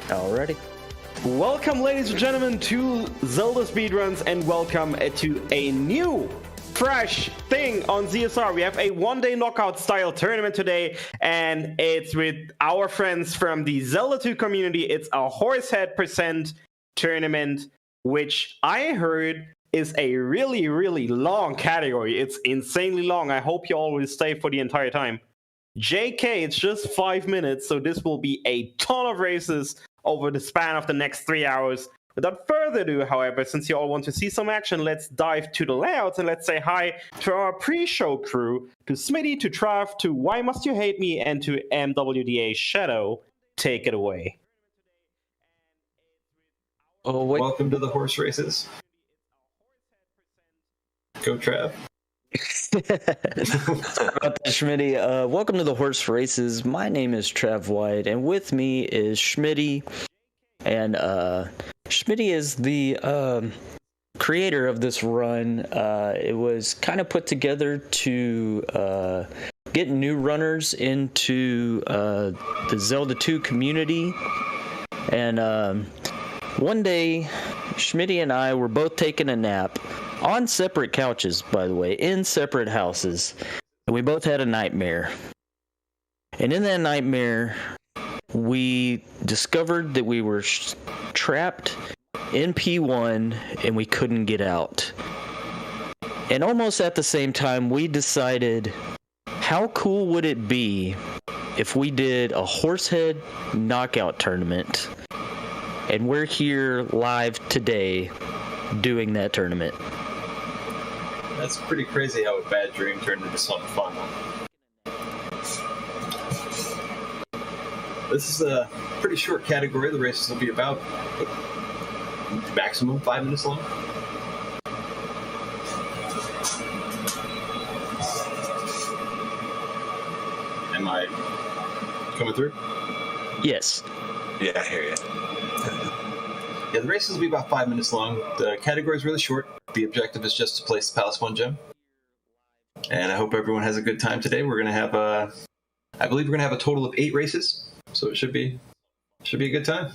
Alrighty. Welcome, ladies and gentlemen, to Zelda Speedruns, and welcome to a new, fresh thing on ZSR. We have a one-day knockout-style tournament today, and it's with our friends from the Zelda 2 community. It's a Horsehead % tournament, which I heard is a really, really long category. It's insanely long. I hope you all will stay for the entire time. JK, it's just 5 minutes, so this will be a ton of races over the span of the next 3 hours. Without further ado, however, since you all want to see some action, let's dive to the layouts and let's say hi to our pre-show crew, to Smitty, to Trav, to Why Must You Hate Me, and to MWDA Shadow. Take it away. Oh, wait. Welcome to the horse races. Go, Trav. About that, Schmitty. Welcome to the horse races. My name is Trav White, and with me is Schmitty. And Schmitty is the creator of this run. It was kind of put together to get new runners into the Zelda 2 community. And one day, Schmitty and I were both taking a nap on separate couches, by the way, in separate houses. And we both had a nightmare. And in that nightmare, we discovered that we were trapped in P1 and we couldn't get out. And almost at the same time, we decided, how cool would it be if we did a Horsehead knockout tournament? And we're here live today doing that tournament. That's pretty crazy how a bad dream turned into something fun. This is a pretty short category. The races will be about maximum 5 minutes long. Am I coming through? Yes. Yeah, I hear you. Yeah, the races will be about 5 minutes long. The category is really short. The objective is just to place the Palace 1 gem. And I hope everyone has a good time today. We're going to have I believe we're going to have a total of 8 races. So it should be a good time.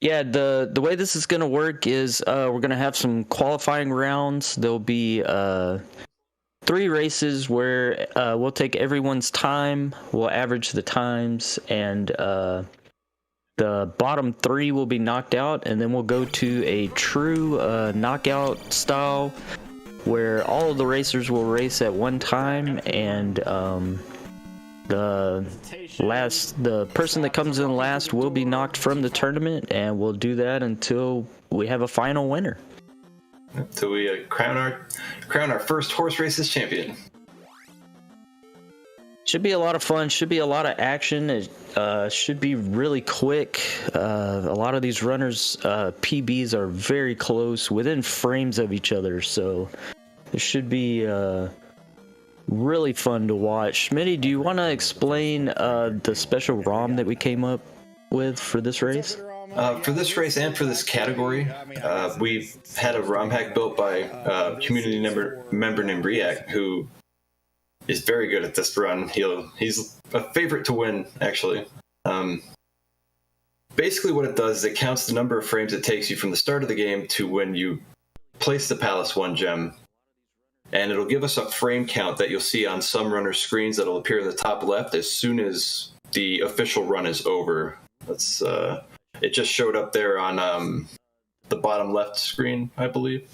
Yeah, the way this is going to work is we're going to have some qualifying rounds. There'll be 3 races where we'll take everyone's time. We'll average the times, and the bottom 3 will be knocked out, and then we'll go to a true knockout style where all of the racers will race at one time, and the person that comes in last will be knocked from the tournament, and we'll do that until we have a final winner. Until we crown our first horse races champion. Should be a lot of fun. Should be a lot of action. It should be really quick. A lot of these runners' PBs are very close, within frames of each other. So it should be really fun to watch. Schmitty, do you want to explain the special ROM that we came up with for this race? For this race and for this category, we've had a ROM hack built by a community member named React, who is very good at this run. He's a favorite to win, actually. Basically what it does is it counts the number of frames it takes you from the start of the game to when you place the Palace 1 gem. And it'll give us a frame count that you'll see on some runners' screens that'll appear in the top left as soon as the official run is over. That's it just showed up there on the bottom left screen, I believe.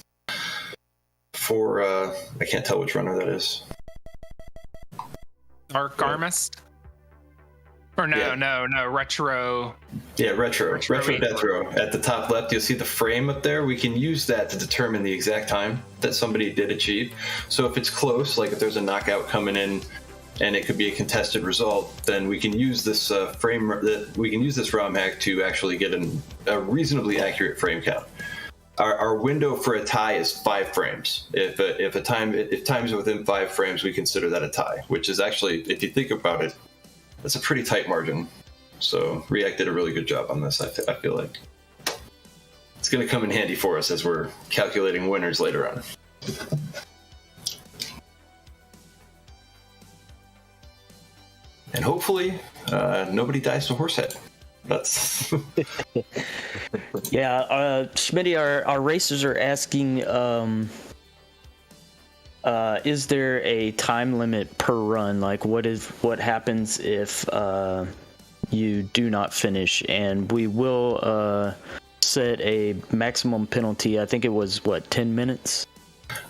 For I can't tell which runner that is. Dark Armist? Or no, Retro. Yeah, Retro Detro. At the top left, you'll see the frame up there. We can use that to determine the exact time that somebody did achieve. So if it's close, like if there's a knockout coming in and it could be a contested result, then we can use this this ROM hack to actually get a reasonably accurate frame count. Our window for a tie is 5 frames. If times are within 5 frames, we consider that a tie, which is actually, if you think about it, that's a pretty tight margin. So React did a really good job on this, I feel like. It's going to come in handy for us as we're calculating winners later on. And hopefully nobody dies to Horsehead. That's Yeah, Schmitty, our racers are asking, is there a time limit per run? Like, what happens if you do not finish? And we will set a maximum penalty. I think it was 10 minutes.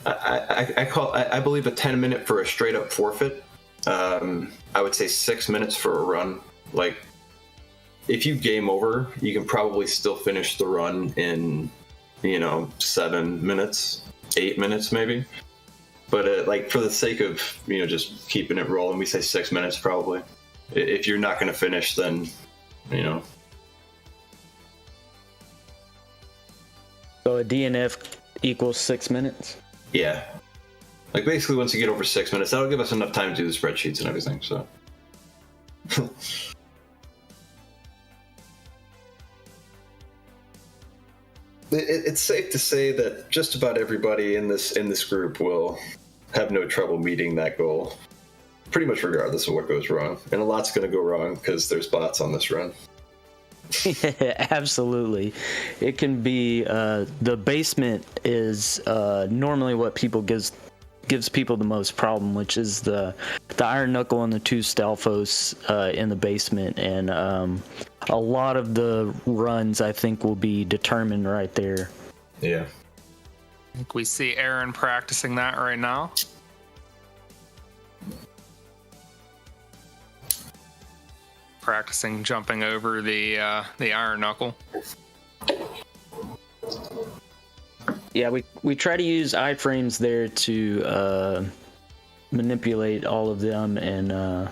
I believe a 10-minute for a straight up forfeit. I would say 6 minutes for a run. Like, if you game over, you can probably still finish the run in, 7 minutes, 8 minutes maybe. But like, for the sake of just keeping it rolling, we say 6 minutes probably. If you're not going to finish, then So a DNF equals 6 minutes. Yeah. Like, basically, once you get over 6 minutes, that'll give us enough time to do the spreadsheets and everything. So. It's safe to say that just about everybody in this group will have no trouble meeting that goal, pretty much regardless of what goes wrong. And a lot's going to go wrong because there's bots on this run. Absolutely. It can be the basement is normally what people gives people the most problem, which is the iron knuckle and the two Stalfos in the basement, and a lot of the runs I think will be determined right there. Yeah. I think we see Aaron practicing that right now. Practicing jumping over the iron knuckle. Yeah, we try to use iframes there to manipulate all of them and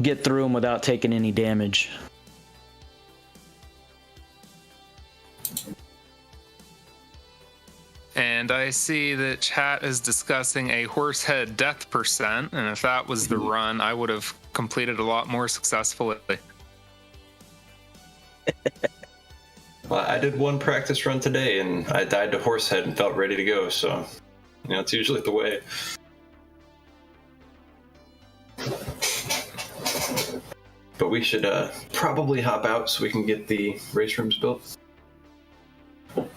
get through them without taking any damage. And I see that chat is discussing a Horsehead death percent, and if that was the run, I would have completed a lot more successfully. Well, I did one practice run today, and I died to Horsehead and felt ready to go, so, it's usually the way. But we should probably hop out so we can get the race rooms built.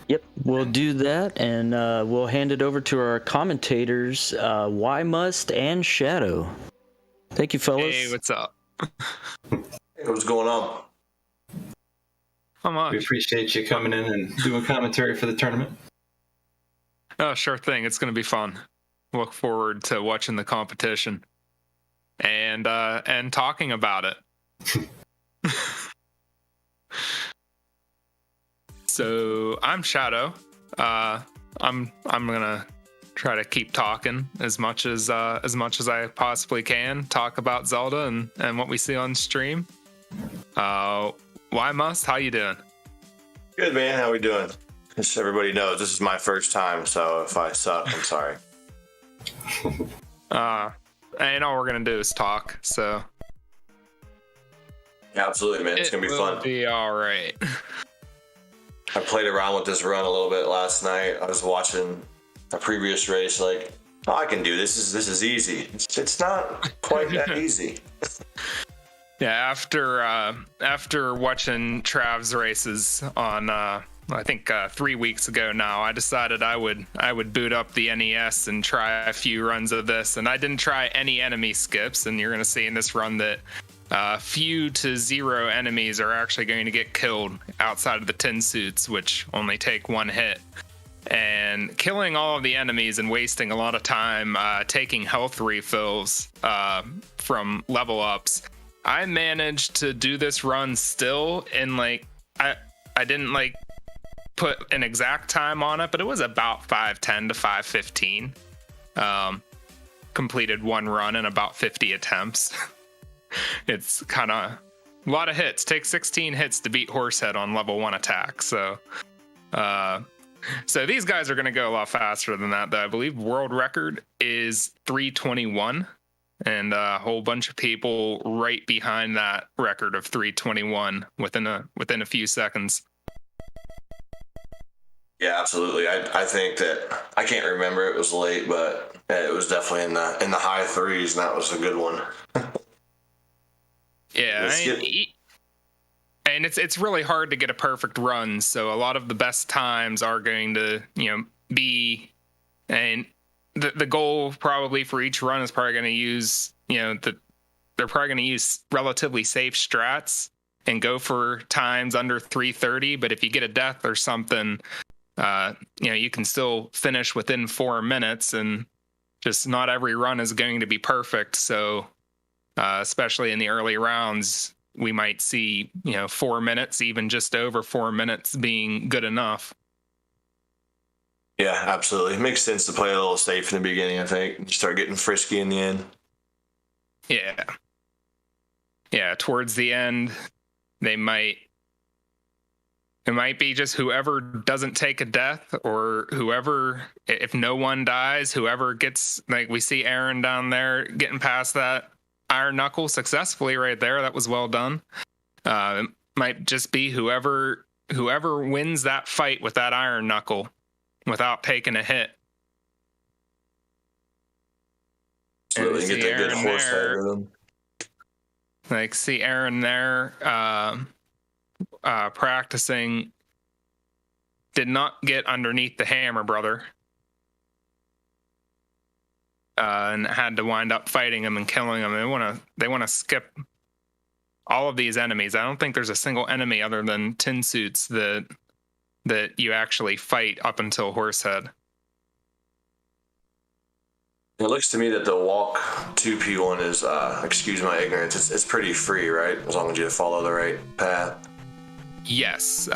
Yep, we'll do that, and we'll hand it over to our commentators, Y Must and Shadow. Thank you, fellas. Hey, what's up? Hey, what's going on? How much? We appreciate you coming in and doing commentary for the tournament. Oh, sure thing. It's going to be fun. Look forward to watching the competition and talking about it. So I'm Shadow. I'm gonna try to keep talking as much as I possibly can. Talk about Zelda and what we see on stream. Y Must, how you doing? Good, man. How we doing? Just so everybody knows, this is my first time, so if I suck, I'm sorry. And all we're gonna do is talk. So Yeah, absolutely, man. It's gonna be fun. Be all right. I played around with this run a little bit last night. I was watching a previous race, like, oh, I can do this. This is easy. It's not quite that easy. Yeah, after watching Trav's races on I think 3 weeks ago now, I decided I would boot up the NES and try a few runs of this, and I didn't try any enemy skips, and you're gonna see in this run that few to zero enemies are actually going to get killed outside of the tin suits, which only take one hit. And killing all of the enemies and wasting a lot of time taking health refills from level ups, I managed to do this run still in I didn't put an exact time on it, but it was about 5:10 to 5:15. Completed one run in about 50 attempts. It's kind of a lot of hits. Take 16 hits to beat Horsehead on level 1 attack. So these guys are going to go a lot faster than that, though. I believe world record is 3:21, and a whole bunch of people right behind that record of 3:21 within a few seconds. Yeah, absolutely. I think that, I can't remember, it was late, but it was definitely in the high threes, and that was a good one. Yeah, and it's really hard to get a perfect run. So a lot of the best times are going to be, and the goal probably for each run is probably going to use they're probably going to use relatively safe strats and go for times under 3:30. But if you get a death or something, you can still finish within 4 minutes, and just not every run is going to be perfect. So especially in the early rounds, we might see 4 minutes, even just over 4 minutes, being good enough. Yeah, absolutely. It makes sense to play a little safe in the beginning, I think. You start getting frisky in the end. Yeah, towards the end, it might be just whoever doesn't take a death, or whoever, if no one dies, whoever gets, like we see Aaron down there getting past that iron knuckle successfully right there. That was well done. It might just be whoever wins that fight with that iron knuckle without taking a hit. Really get that good Horsehead rhythm. Like, see Aaron there practicing. Did not get underneath the hammer, brother. And had to wind up fighting him and killing him. They want to skip all of these enemies. I don't think there's a single enemy other than tin suits that you actually fight up until Horsehead. It looks to me that the walk 2P one is, excuse my ignorance, it's pretty free, right? As long as you follow the right path. Yes.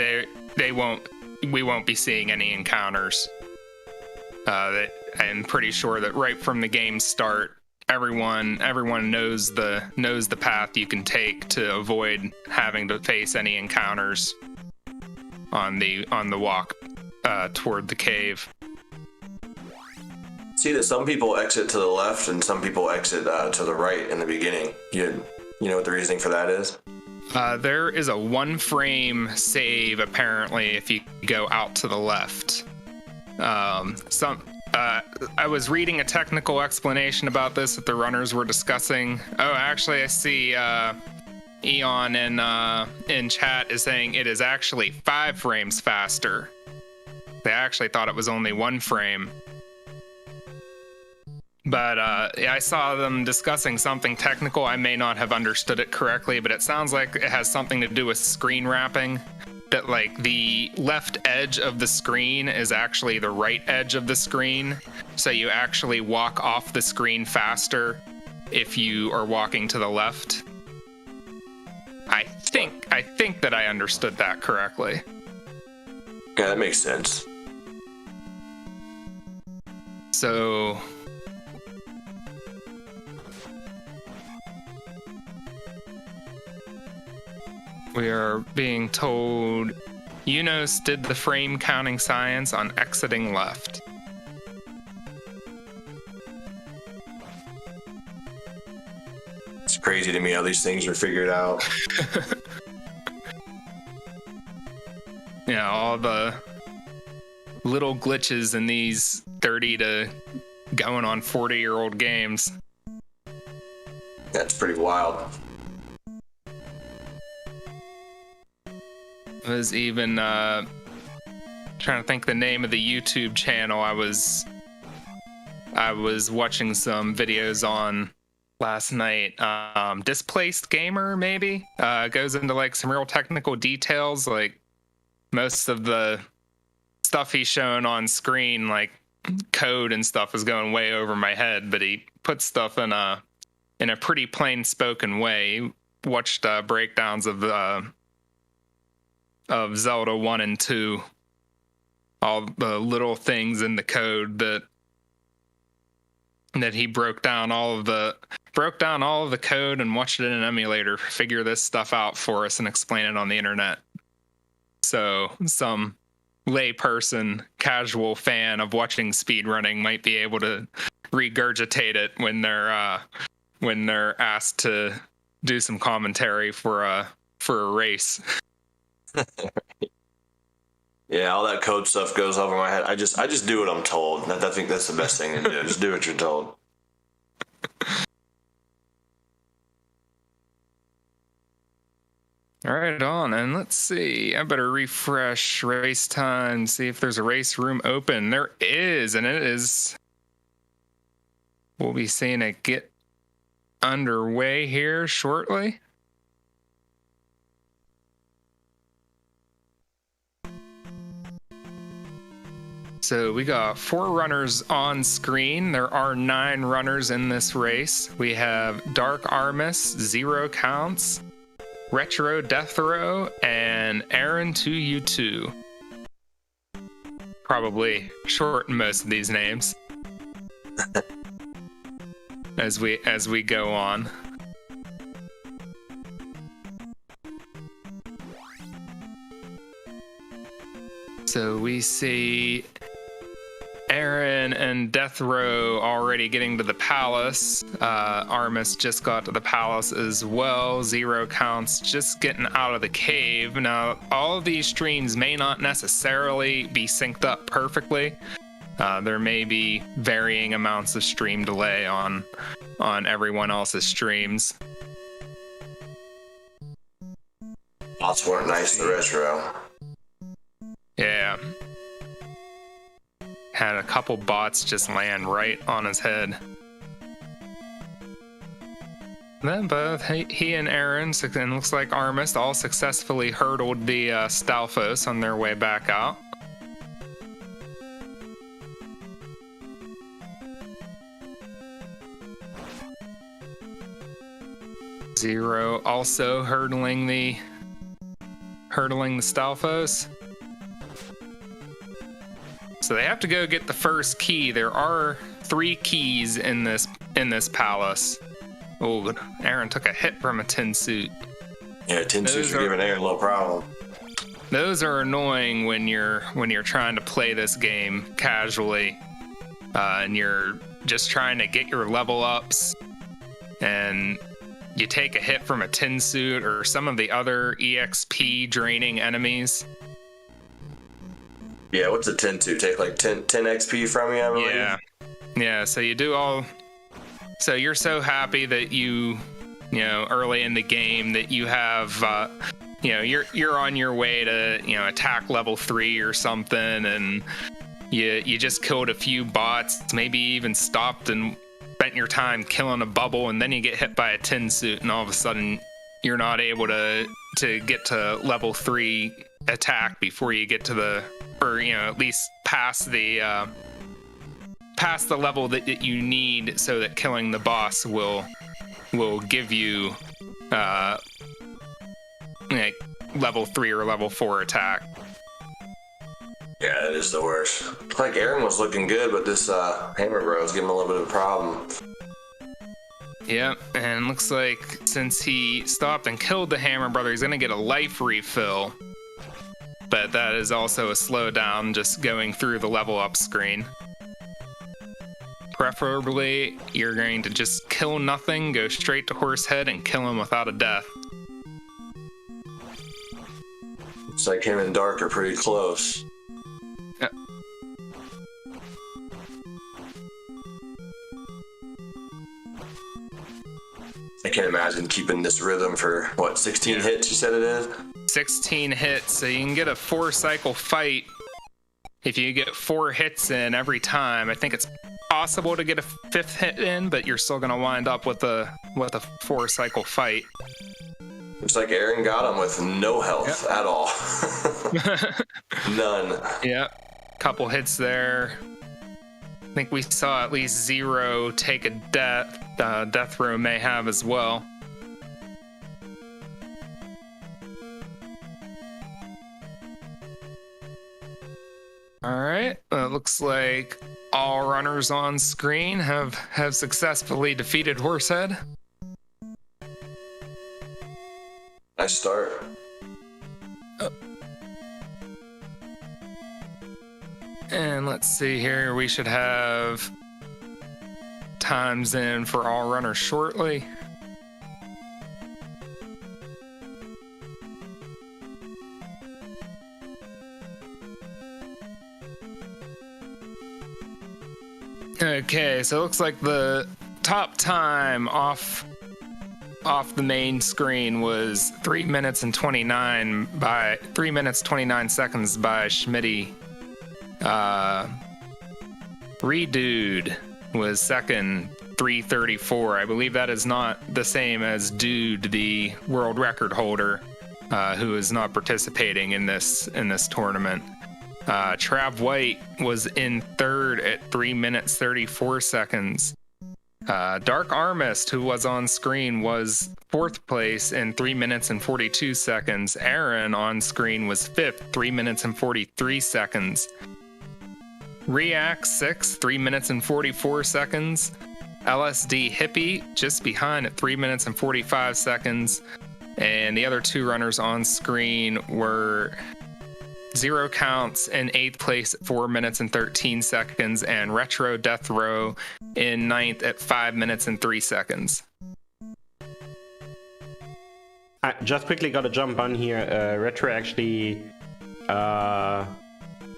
We won't be seeing any encounters. I'm pretty sure that right from the game start, everyone knows the path you can take to avoid having to face any encounters on the walk toward the cave. See that some people exit to the left and some people exit to the right in the beginning. You know what the reasoning for that is? There is a 1 frame save apparently if you go out to the left. I was reading a technical explanation about this that the runners were discussing. Oh, actually, I see Eon in chat is saying it is actually 5 frames faster. They actually thought it was only 1 frame. But I saw them discussing something technical. I may not have understood it correctly, but it sounds like it has something to do with screen wrapping. That like the left edge of the screen is actually the right edge of the screen. So you actually walk off the screen faster if you are walking to the left. I think that I understood that correctly. Yeah, that makes sense. So we are being told Unos did the frame counting science on exiting left. It's crazy to me how these things are figured out. Yeah, all the little glitches in these 30 to going on 40-year-old games. That's pretty wild. I was even trying to think the name of the YouTube channel I was watching some videos on last night. Displaced Gamer, maybe? Goes into like some real technical details. Like most of the stuff he's showing on screen, like code and stuff, is going way over my head, but he puts stuff in a pretty plain spoken way. Watched breakdowns of Zelda 1 and 2, all the little things in the code that he broke down all of the code and watched it in an emulator figure this stuff out for us and explain it on the internet. So some layperson, casual fan of watching speedrunning might be able to regurgitate it when they're asked to do some commentary for a race. Yeah, all that code stuff goes over my head. I just do what I'm told. I think that's the best thing to do. Just do what you're told. Right on, and let's see. I better refresh race time, see if there's a race room open. There is, and it is. We'll be seeing it get underway here shortly. So we got 4 runners on screen. There are 9 runners in this race. We have Dark Armis, 0 counts, Retro Death Row, and Aaron 2U2. Probably shorten most of these names as we go on. So we see Aaron and Death Row already getting to the palace. Armis just got to the palace as well. 0 counts just getting out of the cave. Now, all of these streams may not necessarily be synced up perfectly. There may be varying amounts of stream delay on everyone else's streams. Bots weren't nice to Retro. Yeah. Had a couple bots just land right on his head. Then both he and Aaron, and looks like Armis, all successfully hurdled the Stalfos on their way back out. Zero also hurdling the Stalfos. So they have to go get the first key. There are 3 keys in this palace. Oh, Aaron took a hit from a tin suit. Yeah, tin suits are giving Aaron a little problem. Those are annoying when you're trying to play this game casually, and you're just trying to get your level ups, and you take a hit from a tin suit or some of the other EXP draining enemies. Yeah, what's a 10 to? Take like 10 XP from you, I believe? Yeah, so you do all... So you're so happy that you know, early in the game that you have, you're on your way to, attack level 3 or something, and you just killed a few bots, maybe even stopped and spent your time killing a bubble, and then you get hit by a tin suit, and all of a sudden you're not able to get to level 3 attack before you get to at least past the level that you need, so that killing the boss will give you level 3 or level 4 attack. Yeah, it is the worst. Like Aaron was looking good, but this Hammer Bro is giving him a little bit of a problem. Yep, and looks like since he stopped and killed the Hammer Brother, he's gonna get a life refill. But that is also a slowdown just going through the level up screen. Preferably, you're going to just kill nothing, go straight to Horsehead, and kill him without a death. Looks like him and Dark are pretty close. Yep. I can't imagine keeping this rhythm for, 16 hits you said it is? 16 hits, so you can get a 4-cycle fight if you get 4 hits in every time. I think it's possible to get a 5th hit in, but you're still gonna wind up with a 4-cycle fight. Looks like Aaron got him with no health at all. None. Yep, couple hits there. I think we saw at least 0 take a death. Death Row may have as well. All right, looks like all runners on screen have successfully defeated Horsehead. Nice start. And let's see here, we should have times in for all runners shortly. Okay, so it looks like the top time off off the main screen was 3 minutes 29 seconds by Schmitty. Redude was second, 3:34. I believe that is not the same as Dude, the world record holder, who is not participating in this tournament. Trav White was in third at 3 minutes 34 seconds. Dark Armist, who was on screen, was fourth place in 3 minutes and 42 seconds. Aaron on screen was fifth, 3 minutes and 43 seconds. React sixth, 3 minutes and 44 seconds. LSD Hippie just behind at 3 minutes and 45 seconds. And the other two runners on screen were Zero Counts in 8th place at 4 minutes and 13 seconds, and Retro Death Row in 9th at 5 minutes and 3 seconds. I just quickly got to jump on here. Retro actually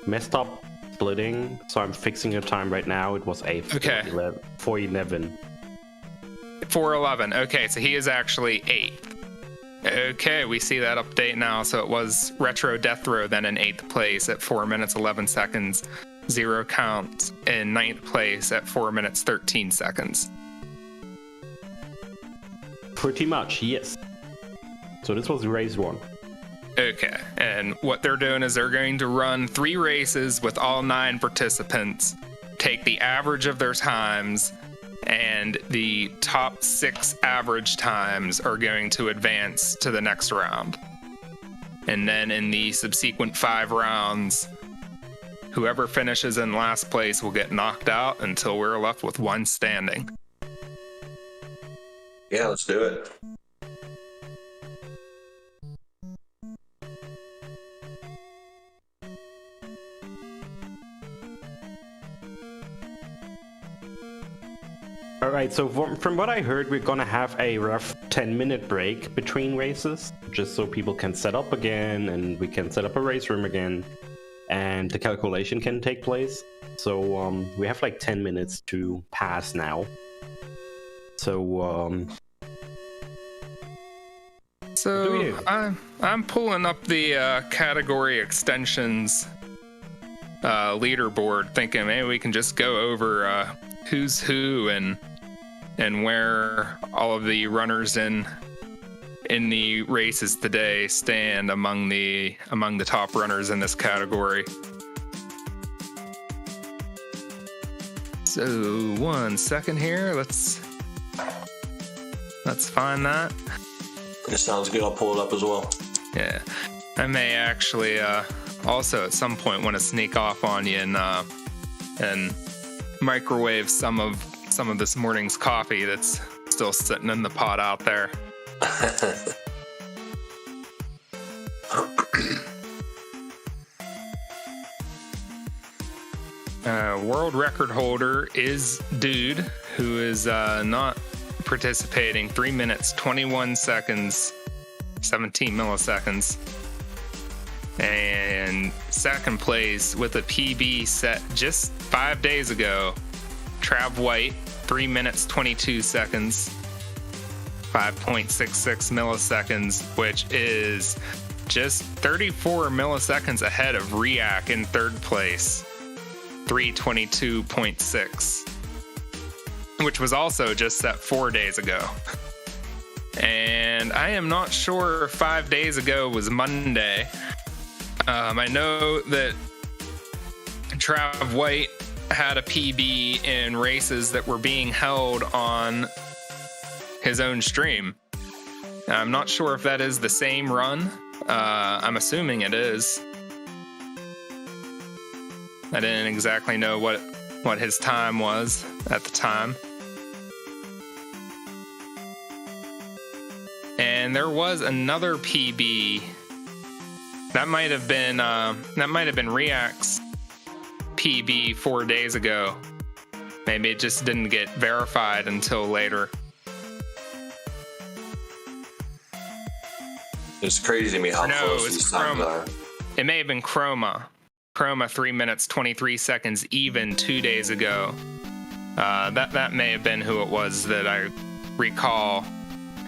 messed up splitting, so I'm fixing your time right now. It was a 4:11. 4:11. Okay, so he is actually 8th. Okay, we see that update now. So it was Retro Death Row then in 8th place at 4 minutes 11 seconds. Zero Counts in 9th place at 4 minutes 13 seconds. Pretty much, yes. So this was race 1. Okay, and what they're doing is they're going to run 3 races with all 9 participants, take the average of their times, and the top 6 average times are going to advance to the next round. And then in the subsequent 5 rounds, whoever finishes in last place will get knocked out until we're left with 1 standing. Yeah, let's do it. Alright, so from what I heard, we're gonna have a rough 10-minute break between races, just so people can set up again, and we can set up a race room again, and the calculation can take place. So we have like 10 minutes to pass now. So I'm pulling up the category extensions leaderboard, thinking maybe we can just go over who's who and where all of the runners in the races today stand among the top runners in this category. So 1 second here, let's find that. It sounds good. I'll pull it up as well. Yeah, I may actually also at some point want to sneak off on you and microwave some of this morning's coffee that's still sitting in the pot out there. World record holder is Dude, who is not participating. 3 minutes 21 seconds 17 milliseconds. And second place with a PB set just 5 days ago, Trav White, 3 minutes 22 seconds 5.66 milliseconds, which is just 34 milliseconds ahead of React in third place, 322.6, which was also just set 4 days ago. And I am not sure if 5 days ago was Monday. I know that Trav White had a PB in races that were being held on his own stream. I'm not sure if that is the same run. I'm assuming it is. I didn't exactly know what his time was at the time. And there was another PB. That might have been React's PB 4 days ago. Maybe it just didn't get verified until later. It's crazy to me how close these times are. It may have been Chroma. Chroma 3 minutes 23 seconds even 2 days ago. That may have been who it was that I recall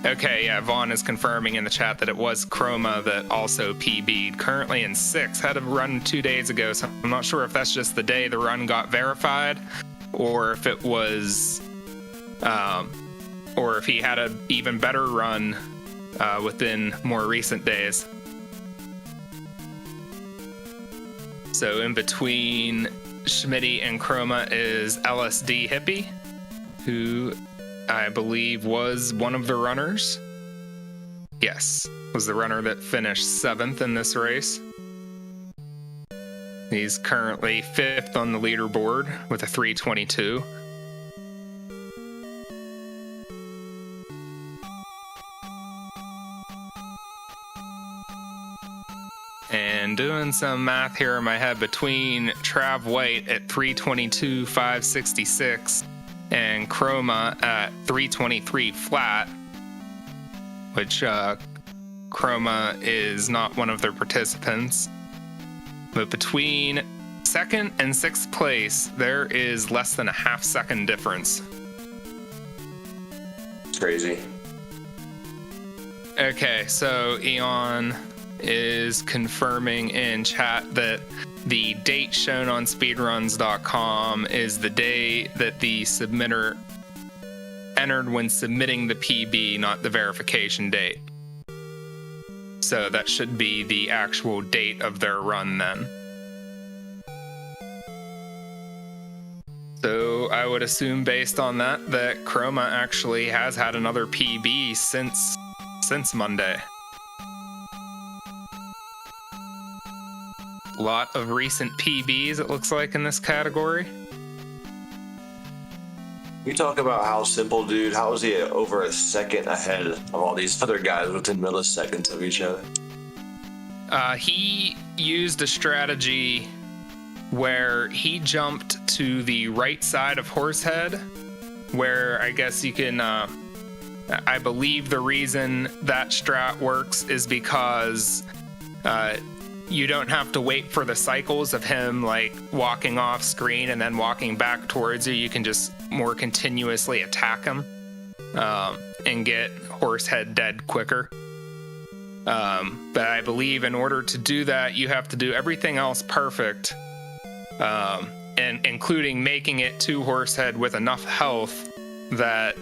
Okay, yeah, Vaughn is confirming in the chat that it was Chroma that also PB'd. Currently in 6th, had a run 2 days ago, so I'm not sure if that's just the day the run got verified, or if it was, or if he had an even better run within more recent days. So in between Schmitty and Chroma is LSD Hippie, who I believe was one of the runners. Yes, was the runner that finished 7th in this race. He's currently 5th on the leaderboard with a 322. And doing some math here in my head between Trav White at 322.566 and Chroma at 323 flat, which Chroma is not one of their participants. But between 2nd and 6th place, there is less than a half-second difference. It's crazy. Okay, so Eon is confirming in chat that the date shown on speedruns.com is the day that the submitter entered when submitting the PB, not the verification date. So that should be the actual date of their run then. So I would assume based on that Chroma actually has had another PB since Monday. Lot of recent PBs, it looks like, in this category. You talk about how simple, dude. How is he over a second ahead of all these other guys within milliseconds of each other? He used a strategy where he jumped to the right side of Horsehead, where I guess you can, I believe the reason that strat works is because you don't have to wait for the cycles of him like walking off screen and then walking back towards you. You can just more continuously attack him and get Horsehead dead quicker. But I believe in order to do that, you have to do everything else perfect, and including making it to Horsehead with enough health that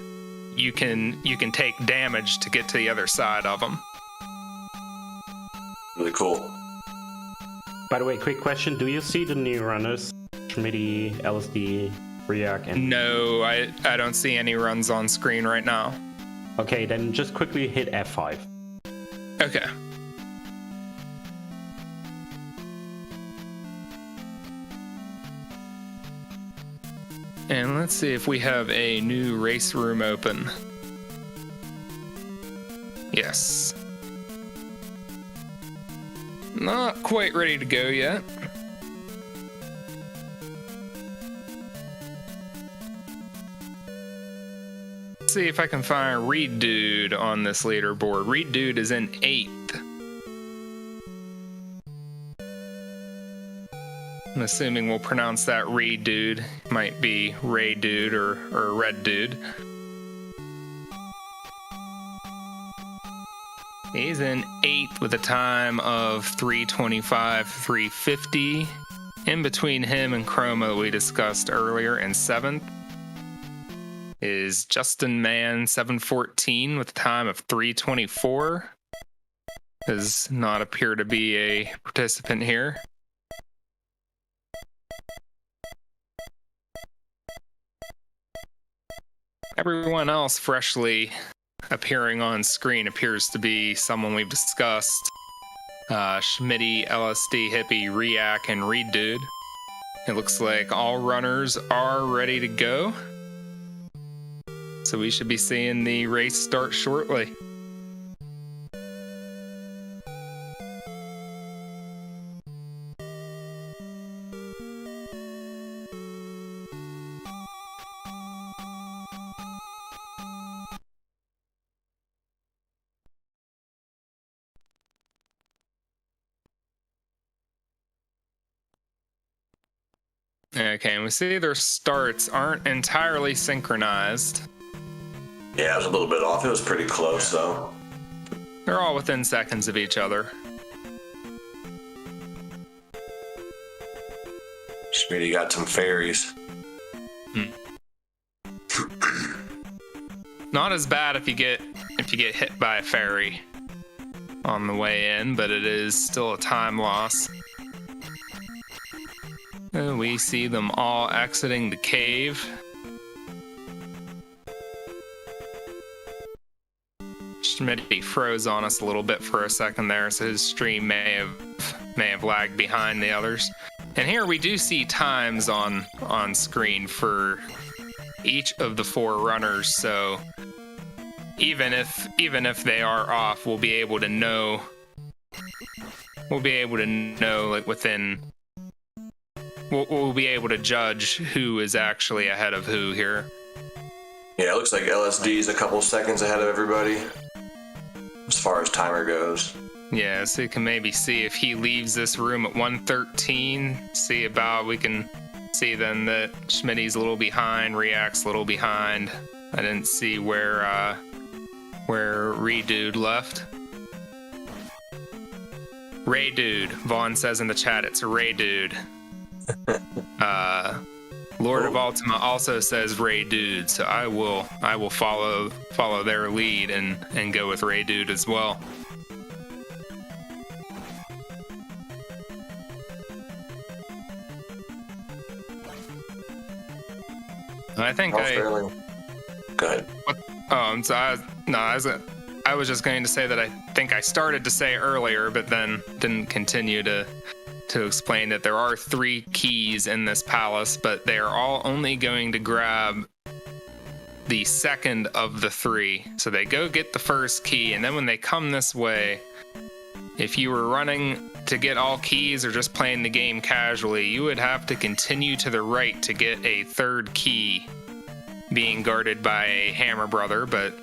you can take damage to get to the other side of him. Really cool. By the way, quick question. Do you see the new runners? Schmitty, LSD, Riak, and... No, I don't see any runs on screen right now. Okay, then just quickly hit F5. Okay. And let's see if we have a new race room open. Yes. Not quite ready to go yet. Let's see if I can find Reed Dude on this leaderboard. Reed Dude is in 8th. I'm assuming we'll pronounce that Reed Dude. Might be Ray Dude or Red Dude. He's in 8th with a time of 3:25.350. In between him and Chroma that we discussed earlier in 7th is Justin Mann 7:14 with a time of 3:24. Does not appear to be a participant here. Everyone else freshly appearing on screen appears to be someone we've discussed. Schmitty, LSD Hippie, Riak, and Reed Dude. It looks like all runners are ready to go. So we should be seeing the race start shortly. Okay, and we see their starts aren't entirely synchronized. Yeah, it was a little bit off. It was pretty close, though. They're all within seconds of each other. Schmitty got some fairies. Not as bad if you get hit by a fairy on the way in, but it is still a time loss. And we see them all exiting the cave. Schmitty froze on us a little bit for a second there, so his stream may have lagged behind the others. And here we do see times on screen for each of the 4 runners, so even if they are off, we'll be able to know like within we'll be able to judge who is actually ahead of who here. Yeah, it looks like LSD is a couple seconds ahead of everybody as far as timer goes. Yeah, so you can maybe see if he leaves this room at 1:13. We can see then that Schmitty's a little behind, React's a little behind. I didn't see where Redude left. Ray Dude. Vaughn says in the chat it's Ray Dude. Lord of Ultima also says Ray Dude, so I will follow their lead and go with Ray Dude as well. I think Go ahead. I was just going to say that I think I started to say earlier, but then didn't continue to explain that there are 3 keys in this palace, but they are all only going to grab the second of the 3. So they go get the first key, and then when they come this way, if you were running to get all keys or just playing the game casually, you would have to continue to the right to get a 3rd key being guarded by a Hammer Brother, but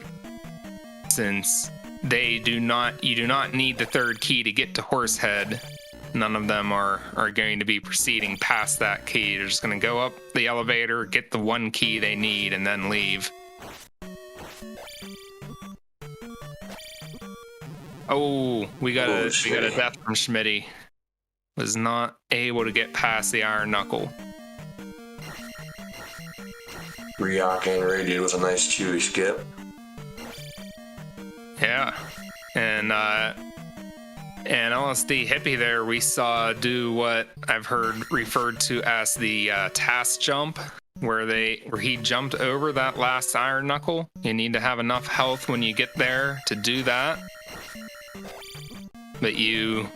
since you do not need the 3rd key to get to Horsehead, none of them are going to be proceeding past that key. They're just going to go up the elevator, get the 1 key they need, and then leave. Oh, we got a death from Schmitty. Was not able to get past the Iron Knuckle. Ryok and Radiant was a nice chewy skip. Yeah, and LSD Hippie there we saw do what I've heard referred to as the task jump, where he jumped over that last Iron Knuckle. You need to have enough health when you get there to do that, but you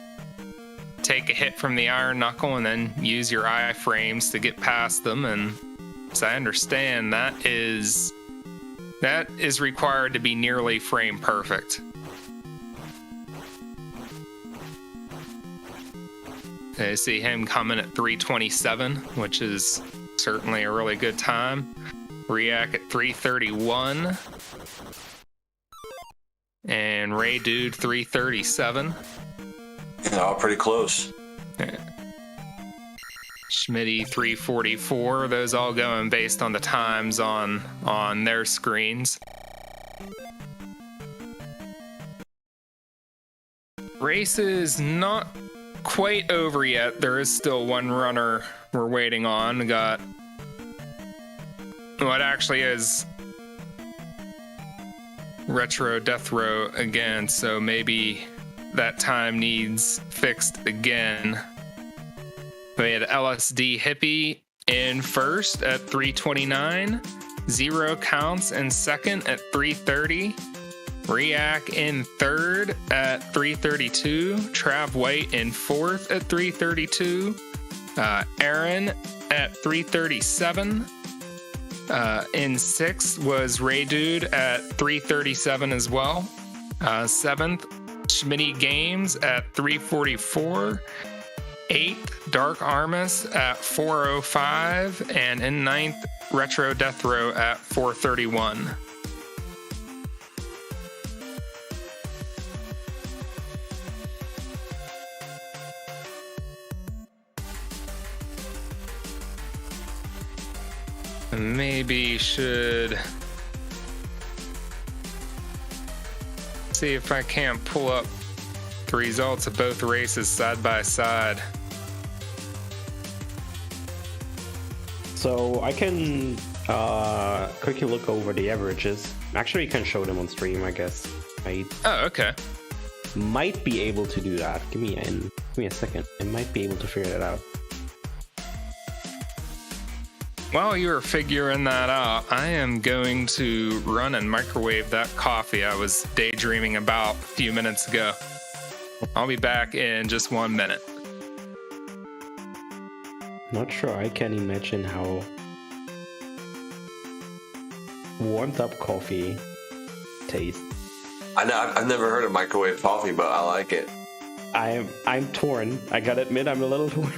take a hit from the Iron Knuckle and then use your iframes to get past them. And as I understand, that is required to be nearly frame perfect. I see him coming at 3:27, which is certainly a really good time. React at 3:31. And Ray Dude 3:37. Yeah, all pretty close. Schmitty 3:44. Those all going based on the times on their screens. Race is not quite over yet. There is still 1 runner we're waiting on. We got what actually is Retro Death Row again, so maybe that time needs fixed again. We had LSD Hippie in first at 3:29, 0 counts in second at 3:30, React in third at 3:32, Trav White in fourth at 3:32, Aaron at 3:37. In sixth was Ray Dude at 3:37 as well. Seventh, Schmitty Games at 3:44. 8th, Dark Armus at 4:05, and in 9th, Retro Death Row at 4:31. Maybe should see if I can't pull up the results of both races side by side. So I can quickly look over the averages. Actually, you can show them on stream, I guess. I Oh, okay. might be able to do that. Give me a second. I might be able to figure that out. While you were figuring that out, I am going to run and microwave that coffee I was daydreaming about a few minutes ago. I'll be back in just 1 minute. Not sure I can imagine how warmed up coffee tastes. I know I've never heard of microwave coffee, but I like it. I'm torn. I gotta admit, I'm a little torn.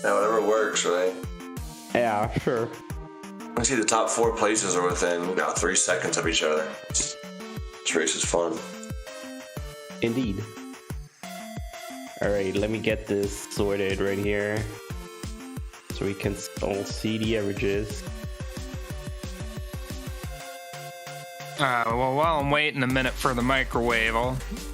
Yeah, whatever works, right? Yeah, sure. I see the top 4 places are within 3 seconds of each other. This race is fun. Indeed. Alright, let me get this sorted right here. So we can all see the averages. Well, while I'm waiting a minute for the microwave,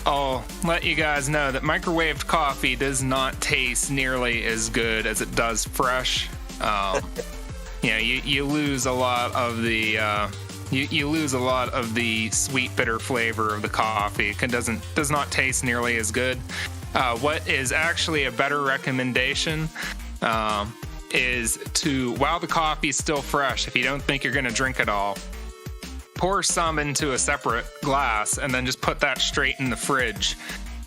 I'll let you guys know that microwaved coffee does not taste nearly as good as it does fresh. You lose a lot of the you lose a lot of the sweet bitter flavor of the coffee. It does not taste nearly as good. What is actually a better recommendation is to, while the coffee's still fresh, if you don't think you're going to drink it all, pour some into a separate glass and then just put that straight in the fridge,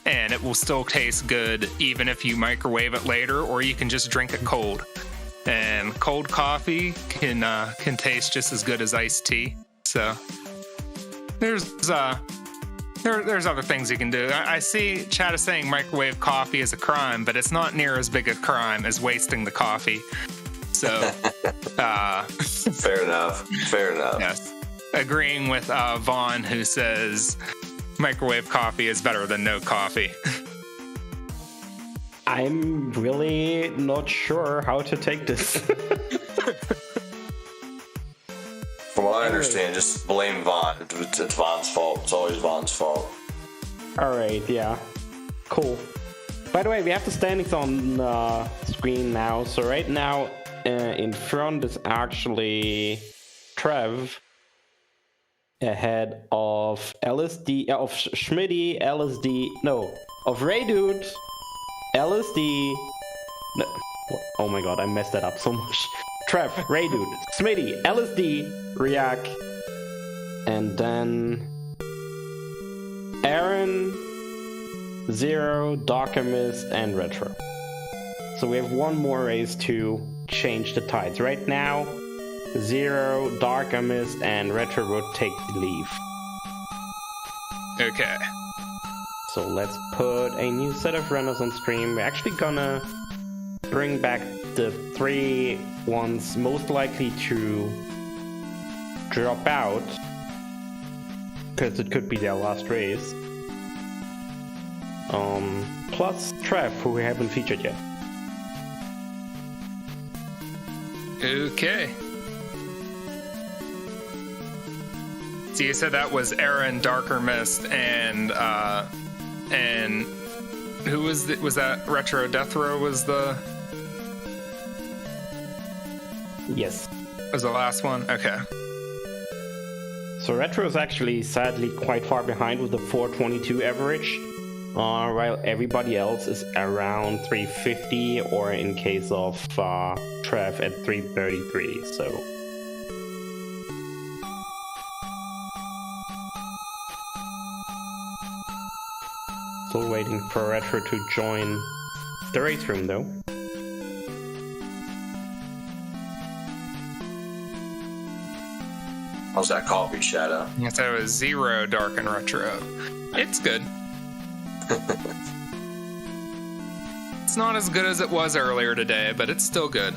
and it will still taste good even if you microwave it later, or you can just drink it cold. And cold coffee can taste just as good as iced tea. So there's other things you can do. I see Chad is saying microwave coffee is a crime, but it's not near as big a crime as wasting the coffee. So Fair enough. Yes. Agreeing with Vaughn, who says microwave coffee is better than no coffee. I'm really not sure how to take this. From what I understand, just blame Vaughn. It's Vaughn's fault. It's always Vaughn's fault. Alright, yeah. Cool. By the way, we have the standings on screen now. So right now, in front is actually Trev, ahead of LSD, of Schmitty, LSD, no, of Ray Dude, LSD, no, oh my god, I messed that up so much. Trev, Ray Dude, Smitty, LSD, React, and then Aaron, Zero, Darkemist, and Retro. So we have one more race to change the tides. Right now, Zero, Darkemist, and Retro would take the lead. Okay. So let's put a new set of runners on stream. We're actually gonna bring back the 3 ones most likely to drop out, because it could be their last race. Plus Trev, who we haven't featured yet. Okay. So you said that was Aaron, Darker Mist, and who was that? Retro Death Row was the Yes. last one? Okay. So Retro is actually sadly quite far behind with the 422 average, while everybody else is around 350, or in case of Trev at 333. So still waiting for Retro to join the race room though. How's that coffee, Shadow? Yes, that was Zero, Dark, and Retro. It's good. It's not as good as it was earlier today, but it's still good.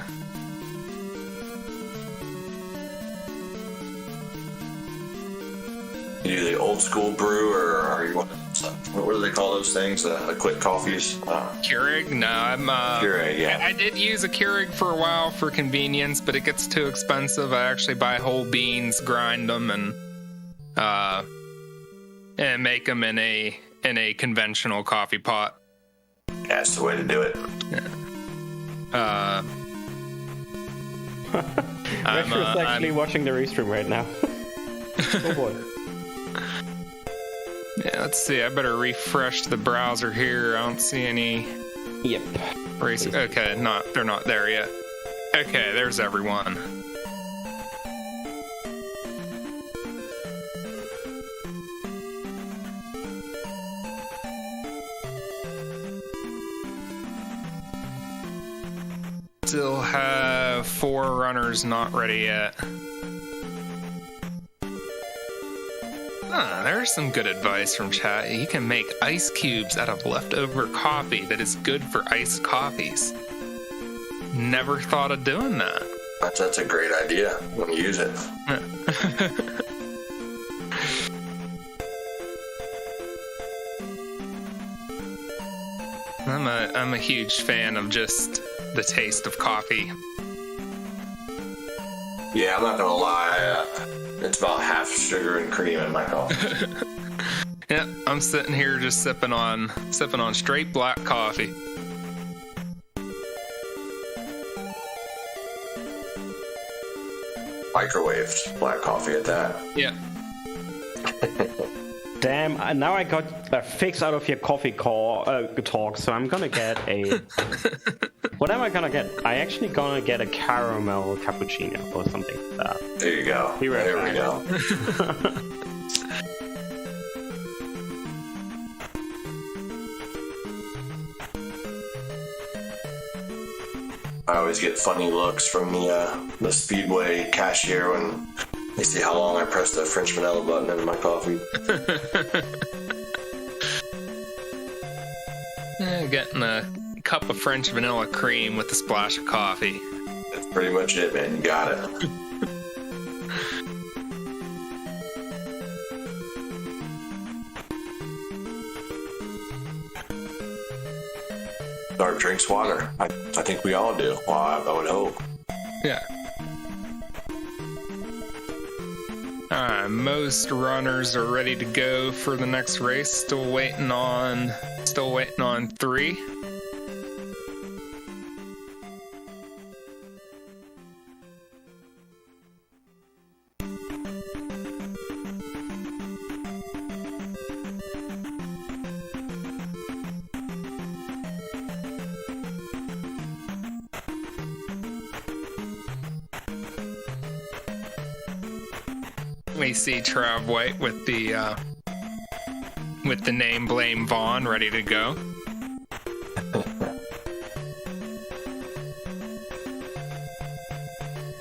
You do the old school brew, or are you what do they call those things? The quick coffees? Keurig? No, I'm Keurig, yeah. I did use a Keurig for a while for convenience, but it gets too expensive. I actually buy whole beans, grind them, and and make them in a conventional coffee pot. That's the way to do it. Retro's actually watching the restream right now. Oh boy. Yeah, let's see. I better refresh the browser here. I don't see any. Yep. Okay, they're not there yet. Okay, there's everyone. Still have 4 runners not ready yet. There's some good advice from chat. You can make ice cubes out of leftover coffee that is good for iced coffees. Never thought of doing that. That's a great idea. I'm gonna use it. I'm a huge fan of just the taste of coffee. Yeah, I'm not gonna lie. It's about half sugar and cream in my coffee. Yeah, I'm sitting here just sipping on straight black coffee. Microwaved black coffee at that. Yeah. Damn, now I got a fix out of your coffee talk, so I'm gonna get a... What am I gonna get? I actually gonna get a caramel cappuccino or something like that. There you go. There we go. I always get funny looks from the Speedway cashier when they see how long I press the French vanilla button in my coffee. Getting a cup of French vanilla cream with a splash of coffee. That's pretty much it, man. You got it. Dark drinks water. I think we all do. Well, I would hope. Yeah. Most runners are ready to go for the next race. Still waiting on 3. We see Trav White with the name Blame Vaughn ready to go.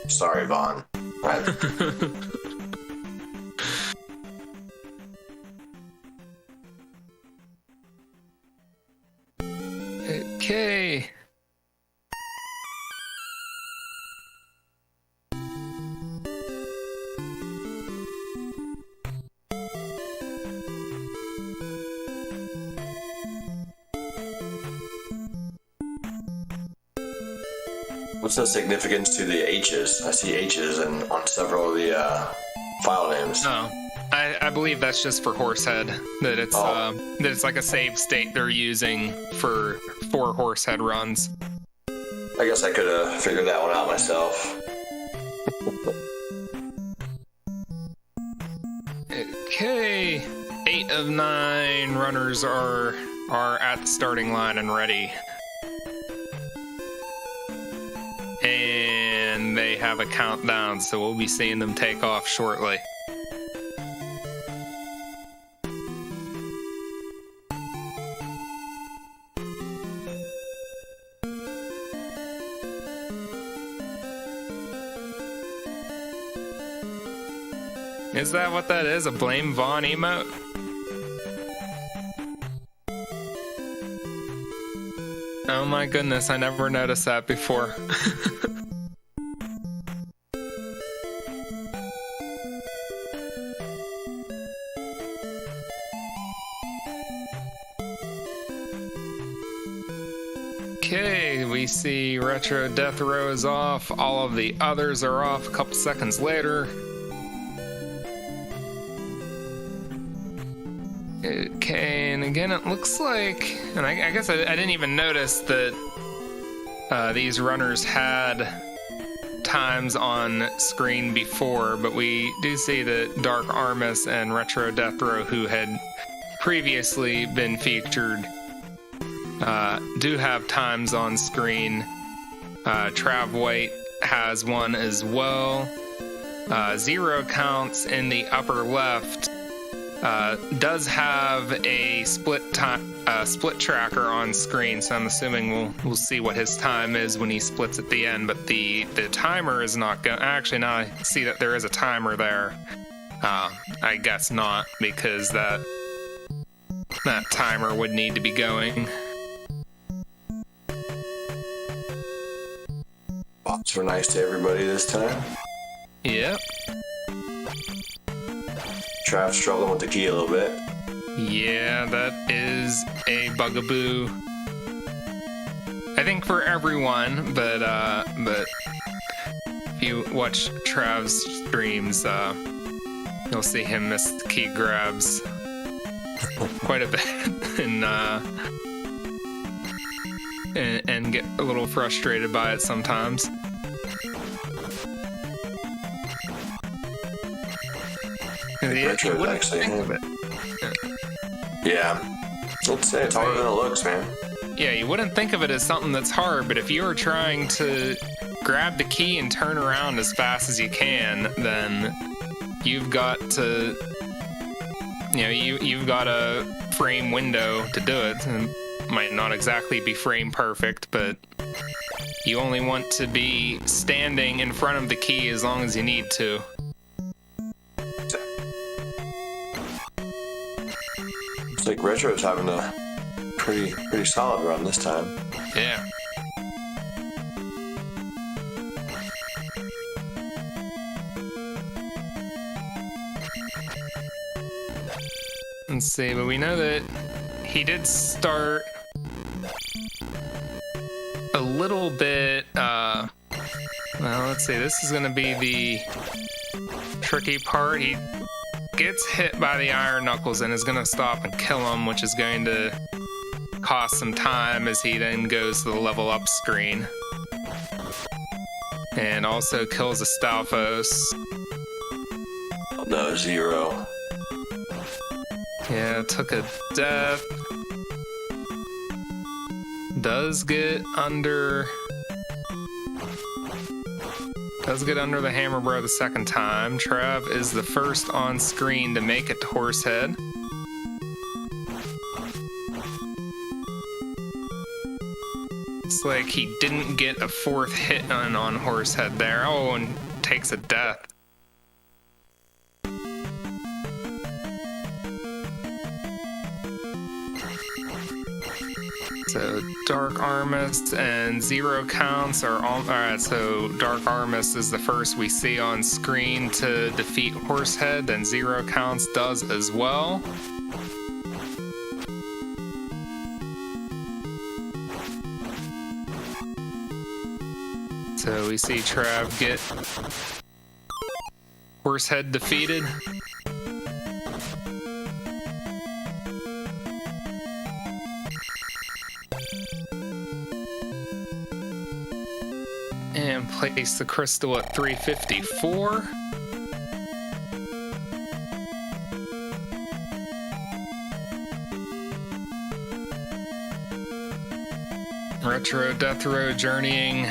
Sorry, Vaughn. Okay. What's the significance to the H's? I see H's on several of the file names. Oh, I believe that's just for Horsehead. That it's like a save state they're using for Horsehead runs. I guess I could have figured that one out myself. Okay, 8 of 9 runners are at the starting line and ready. And they have a countdown, so we'll be seeing them take off shortly. Is that what that is? A Blame Vaughn emote? Oh my goodness, I never noticed that before. Okay, we see Retro Death Row is off. All of the others are off a couple seconds later. And it looks like, and I guess I didn't even notice that these runners had times on screen before, but we do see that Dark Armis and Retro Death Row, who had previously been featured, do have times on screen. Trav White has one as well. Zero Counts in the upper left does have a split tracker on screen, so I'm assuming we'll see what his time is when he splits at the end. But the timer is not going. Actually, now I see that there is a timer there. I guess not, because that timer would need to be going. Bots were nice to everybody this time. Yep. Trav's struggling with the key a little bit. Yeah, that is a bugaboo. I think for everyone, but if you watch Trav's streams, you'll see him miss the key grabs quite a bit and get a little frustrated by it sometimes. Retro actually. Yeah. Let's say it's harder than it looks, man. Yeah, you wouldn't think of it as something that's hard, but if you are trying to grab the key and turn around as fast as you can, then you've got to, you've got a frame window to do it. And it might not exactly be frame perfect, but you only want to be standing in front of the key as long as you need to. Looks like Retro's having a pretty solid run this time. Yeah. Let's see, but we know that he did start a little bit, well, let's see, this is going to be the tricky part. He gets hit by the iron knuckles and is going to stop and kill him, which is going to cost some time as he then goes to the level up screen. And also kills a Stalfos. Oh no, Zero. Yeah, took a death. Does get under the hammer bro the second time. Trav is the first on screen to make it to Horsehead. It's like he didn't get a fourth hit on Horsehead there. Oh, and takes a death. So Dark Armis and Zero Counts are all right. So Dark Armis is the first we see on screen to defeat Horsehead, then Zero Counts does as well. So we see Trav get Horsehead defeated. And place the crystal at 354. Retro Death Row journeying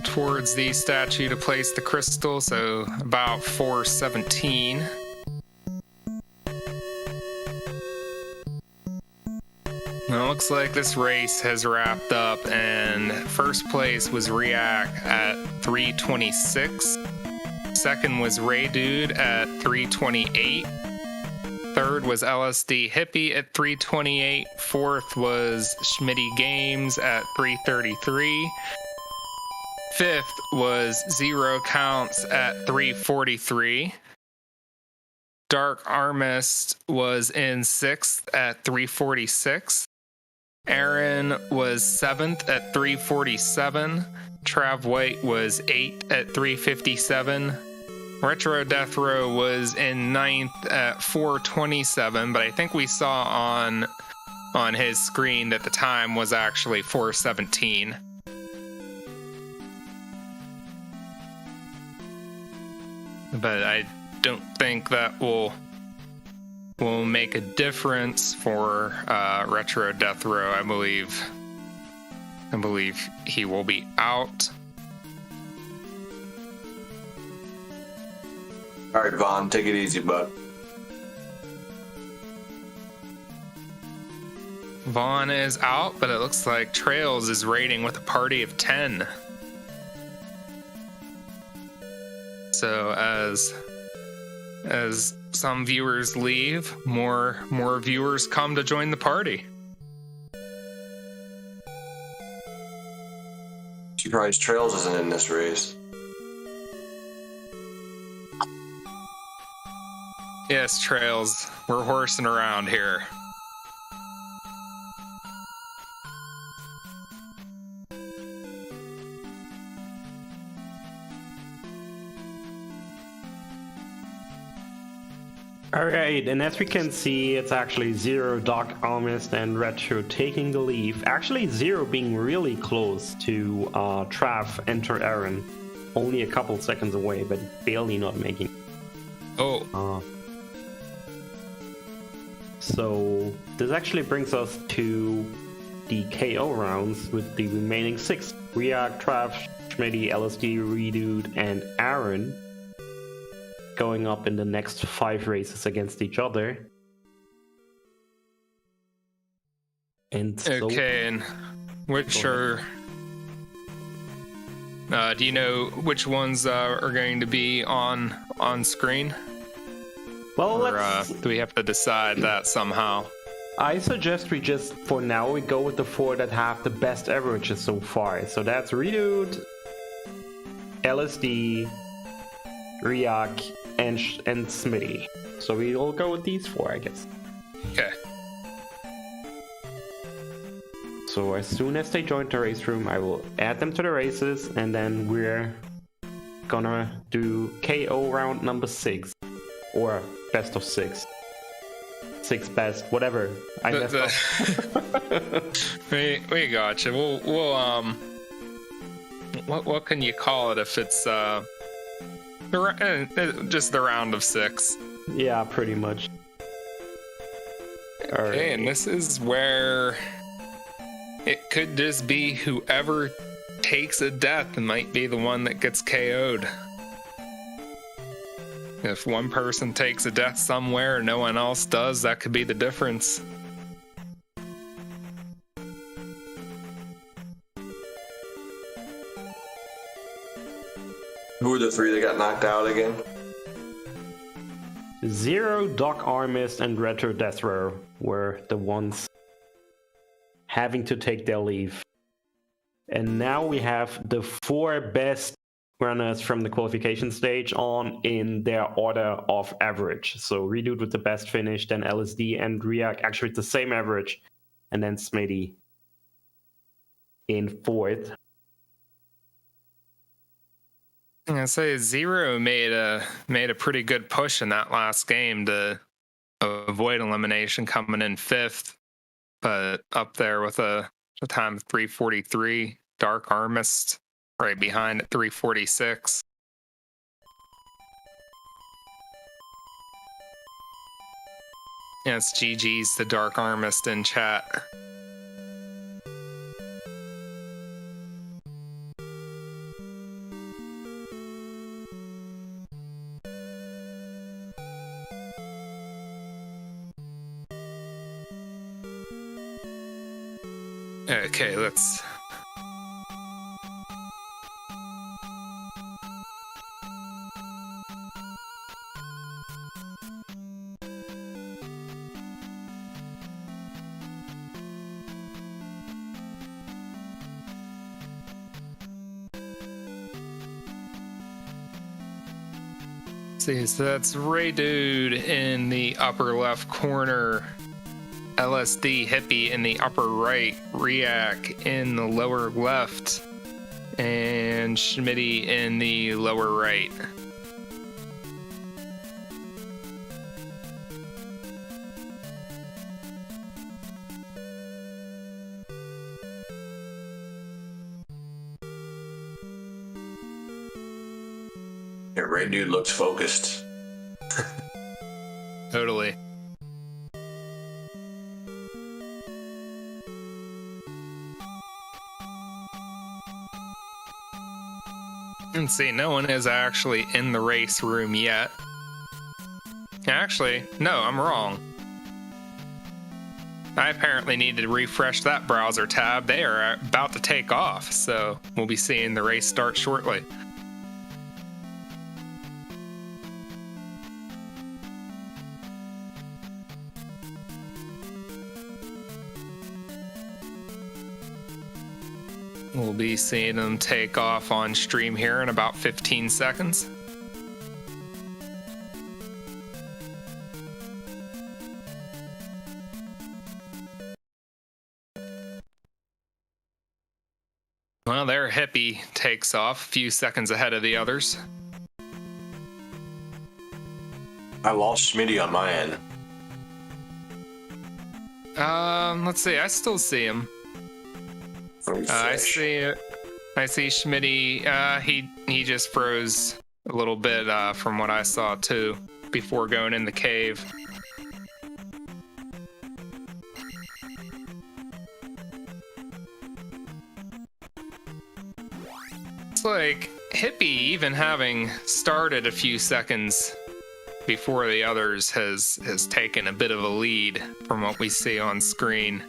towards the statue to place the crystal, so about 417. Well, it looks like this race has wrapped up, and first place was React at 326. Second was Ray Dude at 328. Third was LSD Hippie at 328. Fourth was Schmitty Games at 333. Fifth was Zero Counts at 343. Dark Armist was in sixth at 346. Aaron was 7th at 347. Trav White was 8th at 357. Retro Death Row was in 9th at 427, but I think we saw on on his screen that the time was actually 4:17. But I don't think that will make a difference for Retro Death Row. I believe he will be out. All right, Vaughn, take it easy, bud. Vaughn is out, but it looks like Trails is raiding with a party of 10. So as some viewers leave, more viewers come to join the party. Surprised Trails isn't in this race. Yes, Trails, we're horsing around here. Alright, and as we can see, it's actually Zero, Doc Almist, and Retro taking the lead. Actually, Zero being really close to Trav and Aaron. Only a couple seconds away, but barely not making. Oh. So, this actually brings us to the KO rounds with the remaining 6. Riak, Trav, Schmitty, LSD, Redude, and Aaron going up in the next 5 races against each other. And so, Okay, and which are... do you know which ones are going to be on screen? well, Or do we have to decide that somehow? I suggest we just, for now, we go with the 4 that have the best averages so far. So that's Redude, LSD, Riak, and Smitty. So we'll go with these 4, I guess. Okay. So as soon as they join the race room, I will add them to the races, and then we're gonna do KO round number 6, or best of 6. 6 best, whatever. I messed up. We gotcha. We'll what can you call it if it's just the round of 6? Yeah, pretty much. Okay, and this is where it could just be whoever takes a death might be the one that gets KO'd. If one person takes a death somewhere and no one else does, that could be the difference. Who were the 3 that got knocked out again? Zero, Doc Armist, and Retro Death Row were the ones having to take their leave. And now we have the 4 best runners from the qualification stage on in their order of average. So Redude with the best finish, then LSD and Riak actually with the same average, and then Smitty in 4th. I'm gonna say Zero made a pretty good push in that last game to avoid elimination, coming in 5th, but up there with a time of 3:43. Dark Armist right behind at 3:46. Yeah, it's GG's to Dark Armist in chat. Okay, let's... see, so that's Redude in the upper left corner, LSD Hippie in the upper right, Riak in the lower left, and Schmitty in the lower right. Yeah, Ray Dude looks focused. Totally. And see, no one is actually in the race room yet. Actually, no, I'm wrong. I apparently need to refresh that browser tab. They are about to take off, so we'll be seeing the race start shortly. We'll be seeing them take off on stream here in about 15 seconds. Well, their hippie takes off a few seconds ahead of the others. I lost Schmitty on my end. Let's see. I still see him. I see Schmitty. He just froze a little bit from what I saw too before going in the cave. It's like Hippie, even having started a few seconds before the others, has taken a bit of a lead from what we see on screen.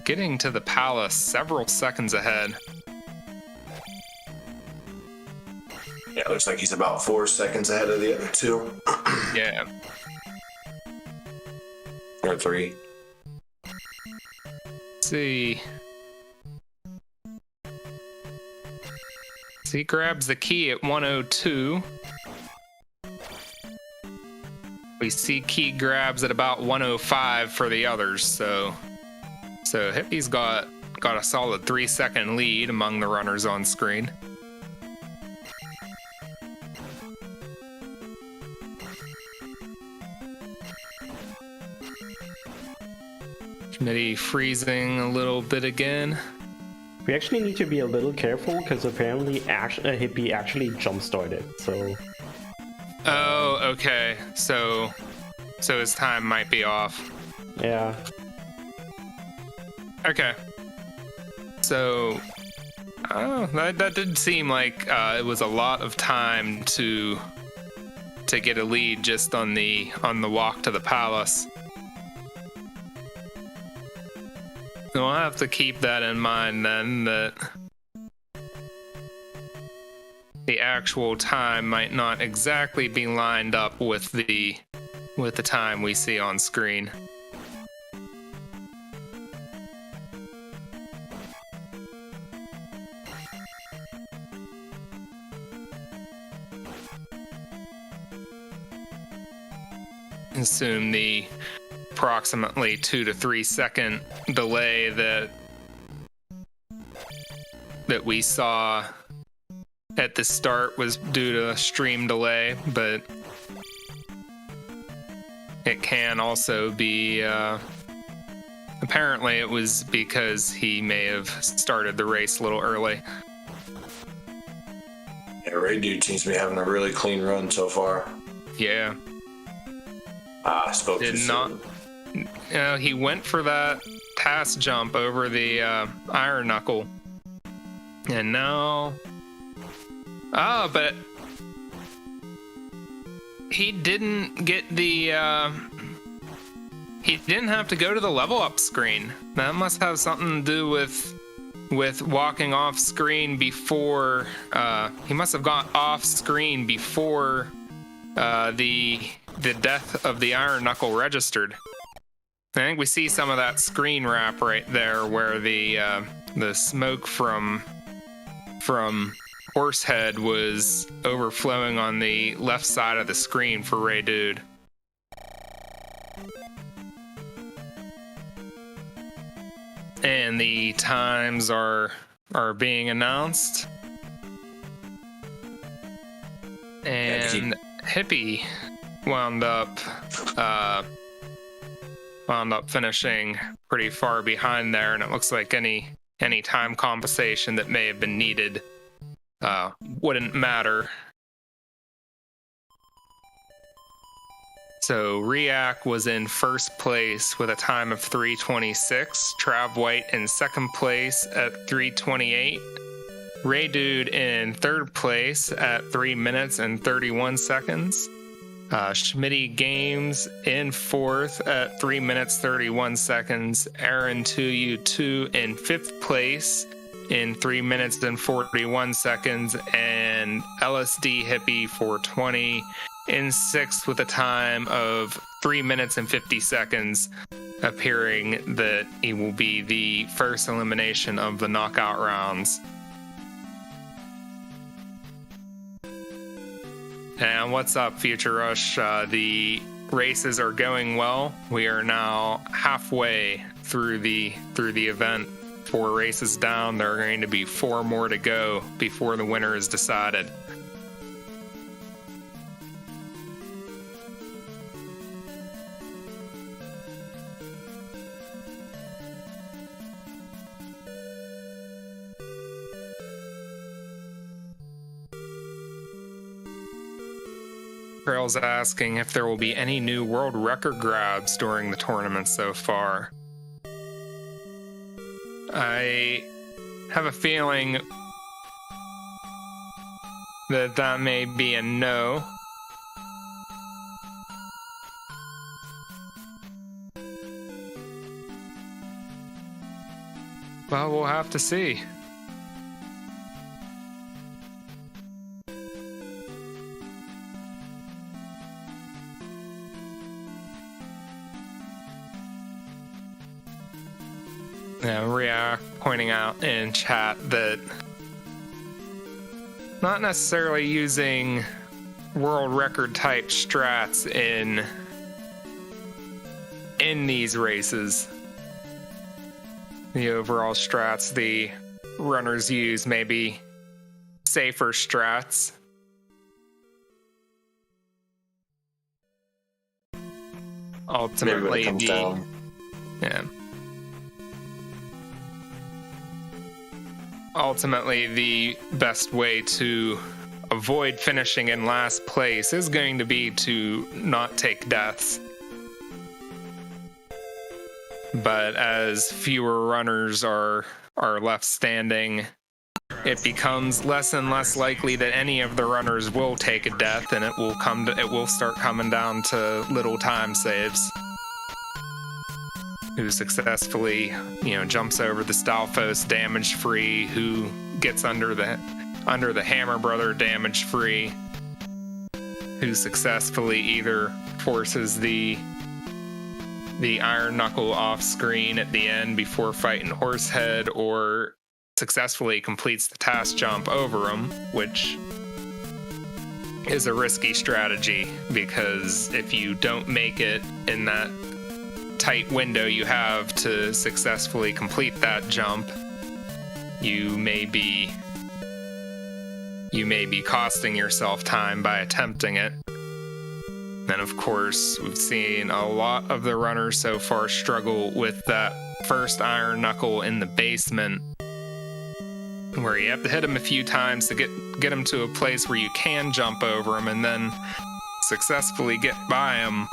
Getting to the palace several seconds ahead. Yeah, it looks like he's about 4 seconds ahead of the other two. Yeah. Or 3. Let's see. So he grabs the key at 102. We see key grabs at about 105 for the others, so Hippie's got a solid 3-second lead among the runners on screen. Schmitty freezing a little bit again. We actually need to be a little careful because apparently Hippie actually jump started. So. Oh, okay. So his time might be off. Yeah. Okay. So, that did seem like it was a lot of time to get a lead just on the walk to the palace. So we'll have to keep that in mind then, that the actual time might not exactly be lined up with the time we see on screen. Assume the approximately 2 to 3 second delay that we saw at the start was due to a stream delay, but it can also be apparently it was because he may have started the race a little early. Yeah, Ray Dude seems to be having a really clean run so far. Yeah. I spoke Did too not. soon. He went for that task jump over the iron knuckle, and now. But he didn't get the. He didn't have to go to the level up screen. That must have something to do with walking off screen before. He must have got off screen before the death of the iron knuckle registered. I think we see some of that screen wrap right there where the smoke from Horsehead was overflowing on the left side of the screen for Ray Dude. And the times are being announced. And Hippie wound up finishing pretty far behind there, and it looks like any time compensation that may have been needed wouldn't matter So Riak was in first place with a time of 3:26. Trav White in second place at 3:28. Ray Dude in third place at 3 minutes and 31 seconds. Schmitty Games in fourth at 3 minutes 31 seconds. Aaron 2U2 in fifth place in 3 minutes and 41 seconds. And LSD Hippie 420 in sixth with a time of 3 minutes and 50 seconds, appearing that he will be the first elimination of the knockout rounds. And what's up, Future Rush? The races are going well. We are now halfway through the event. 4 races down. There are going to be 4 more to go before the winner is decided. Trail's asking if there will be any new world record grabs during the tournament so far. I have a feeling that may be a no. Well, we'll have to see. Ria pointing out in chat that not necessarily using world record type strats in these races. The overall strats the runners use may be safer strats. Ultimately, Ultimately, the best way to avoid finishing in last place is going to be to not take deaths. But as fewer runners are left standing, it becomes less and less likely that any of the runners will take a death, and it will start coming down to little time saves. Who successfully, jumps over the Stalfos damage free, who gets under the Hammer Brother damage free, who successfully either forces the Iron Knuckle off screen at the end before fighting Horsehead, or successfully completes the task jump over him, which is a risky strategy, because if you don't make it in that tight window you have to successfully complete that jump, you may be costing yourself time by attempting it. And of course, we've seen a lot of the runners so far struggle with that first Iron Knuckle in the basement, where you have to hit him a few times to get him to a place where you can jump over him, and then successfully get by him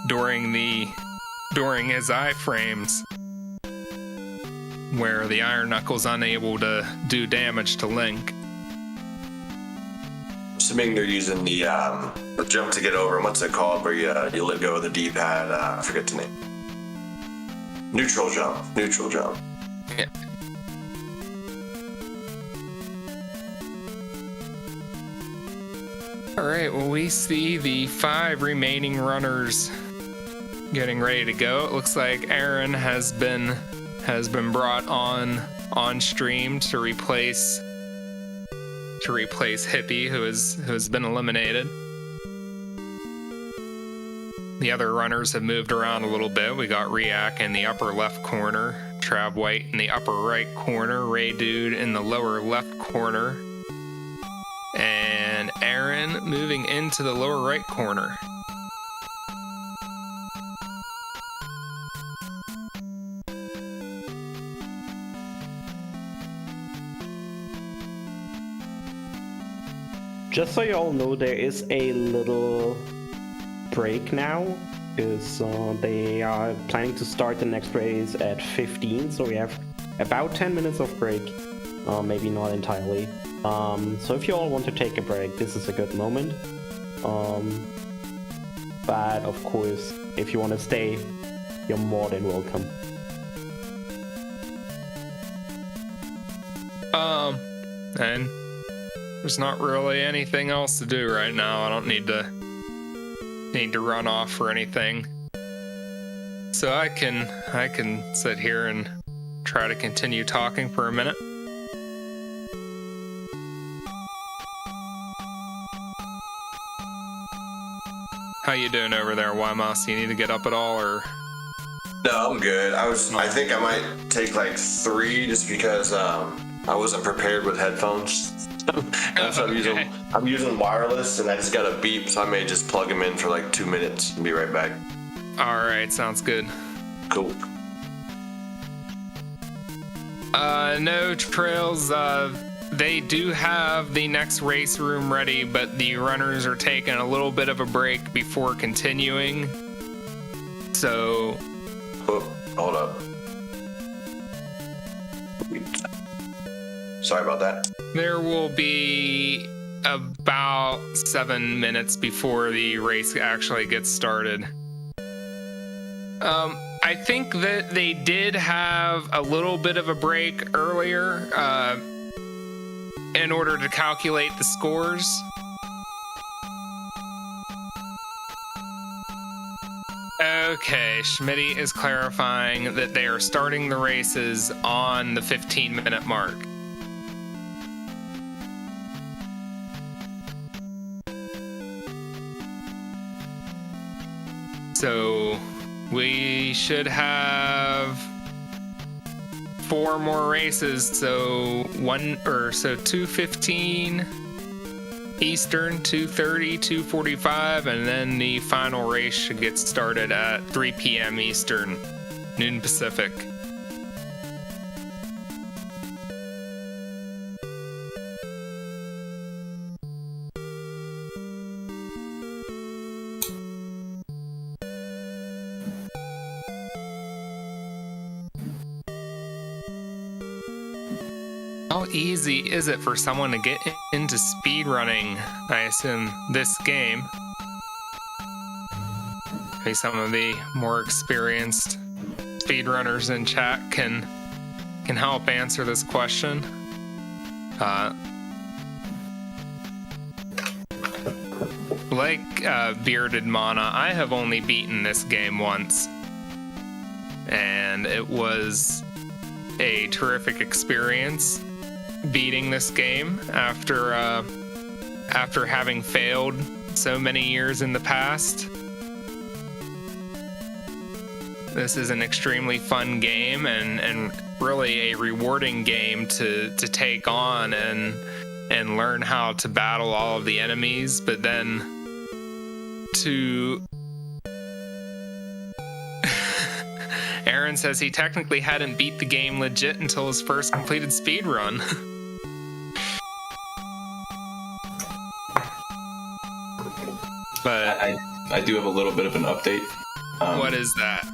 during his iframes, where the Iron Knuckle's unable to do damage to Link. Assuming they're using the jump to get over him. What's it called? Where you let go of the D-pad. I forget the name. Neutral jump. Yeah. All right. Well, we see the 5 remaining runners getting ready to go. It looks like Aaron has been brought on stream to replace Hippie, who has been eliminated. The other runners have moved around a little bit. We got Riak in the upper left corner, Trav White in the upper right corner, Ray Dude in the lower left corner, and Aaron moving into the lower right corner. Just so you all know, there is a little break now, because they are planning to start the next race at 15, so we have about 10 minutes of break, maybe not entirely. So if you all want to take a break, this is a good moment. But of course, if you want to stay, you're more than welcome. And there's not really anything else to do right now. I don't need to run off or anything. So I can sit here and try to continue talking for a minute. How you doing over there, Wymouse? You need to get up at all, or? No, I'm good. I think I might take like 3 just because I wasn't prepared with headphones. So I'm using wireless, and I just got a beep, so I may just plug them in for like 2 minutes and be right back. All right, sounds good. Cool. No trails. They do have the next race room ready, but the runners are taking a little bit of a break before continuing. So. Oh, hold up. Sorry about that. There will be about 7 minutes before the race actually gets started. I think that they did have a little bit of a break earlier in order to calculate the scores. Okay, Schmitty is clarifying that they are starting the races on the 15-minute mark. So we should have 4 more races. So 2:15 Eastern, 2:30, 2:45, and then the final race should get started at 3 p.m. Eastern, noon Pacific. How easy is it for someone to get into speedrunning? I assume this game. Maybe some of the more experienced speedrunners in chat can help answer this question. Like Bearded Mana, I have only beaten this game once, and it was a terrific experience beating this game after having failed so many years in the past. This is an extremely fun game and really a rewarding game to take on and learn how to battle all of the enemies, but then to Aaron says he technically hadn't beat the game legit until his first completed speedrun. But I do have a little bit of an update. What is that?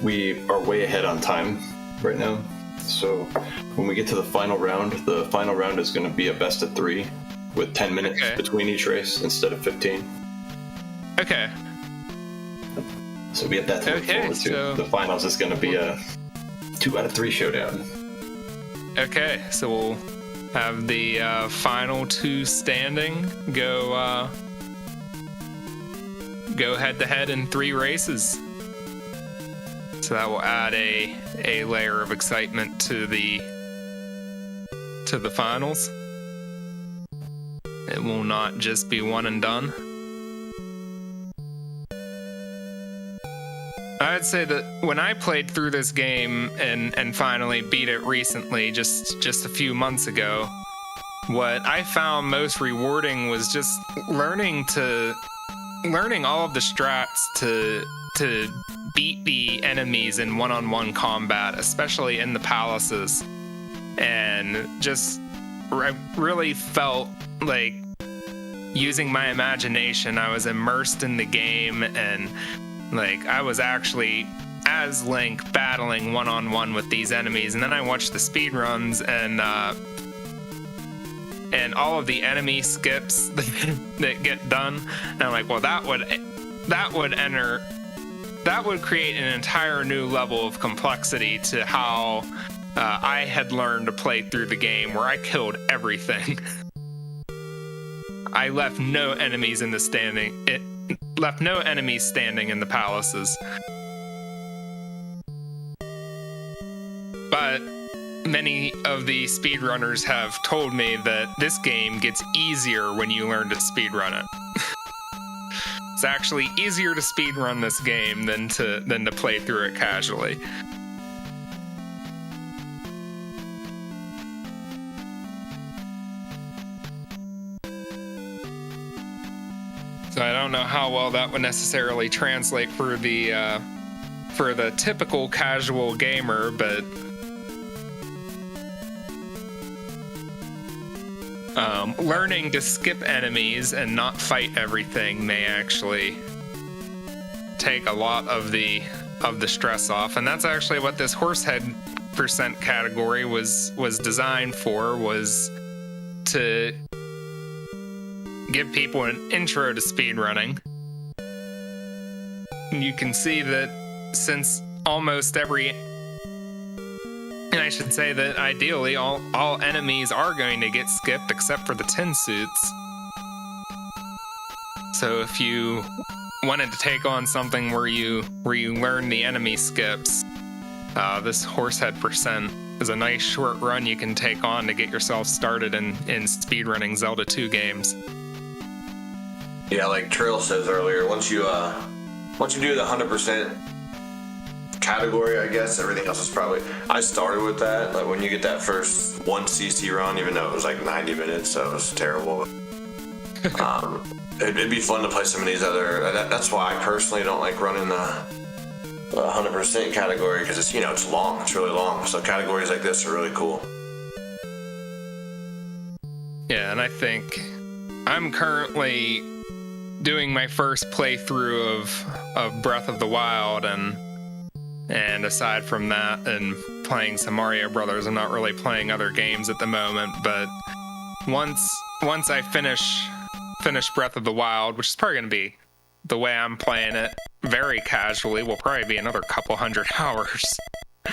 We are way ahead on time right now. So when we get to the final round is going to be a best of 3 with 10 minutes between each race instead of 15. Okay. So we have that to look forward to. So the finals is going to be a 2 out of 3 showdown. Okay, so we'll have the final 2 standing go head to head in 3 races. So that will add a layer of excitement to the finals. It will not just be one and done. I'd say that when I played through this game and finally beat it recently, just a few months ago, what I found most rewarding was just learning all of the strats to beat the enemies in one-on-one combat, especially in the palaces, and just I really felt like using my imagination. I was immersed in the game, and like I was actually as Link battling one-on-one with these enemies. And then I watched the speedruns, and all of the enemy skips that get done, and I'm like, well, that would create an entire new level of complexity to how I had learned to play through the game, where I killed everything. I left no enemies in the standing. It left no enemies standing in the palaces. But many of the speedrunners have told me that this game gets easier when you learn to speedrun it. It's actually easier to speedrun this game than to play through it casually. So I don't know how well that would necessarily translate for the typical casual gamer, but learning to skip enemies and not fight everything may actually take a lot of the stress off, and that's actually what this Horsehead % category was designed for, was to give people an intro to speedrunning. You can see that since almost every, and I should say that ideally all enemies are going to get skipped except for the tin suits. So if you wanted to take on something where you learn the enemy skips, this Horsehead % is a nice short run you can take on to get yourself started in speedrunning Zelda 2 games. Yeah, like Trail says earlier, once you do the 100% category, I guess everything else is probably. I started with that. Like when you get that first 1cc run, even though it was like 90 minutes, so it was terrible. It'd be fun to play some of these other. That's why I personally don't like running the 100% category, because it's long. It's really long. So categories like this are really cool. Yeah, and I think I'm currently doing my first playthrough of Breath of the Wild, and aside from that and playing some Mario Brothers, I'm not really playing other games at the moment. But once I finish Breath of the Wild, which is probably going to be the way I'm playing it, very casually, will probably be another couple hundred hours.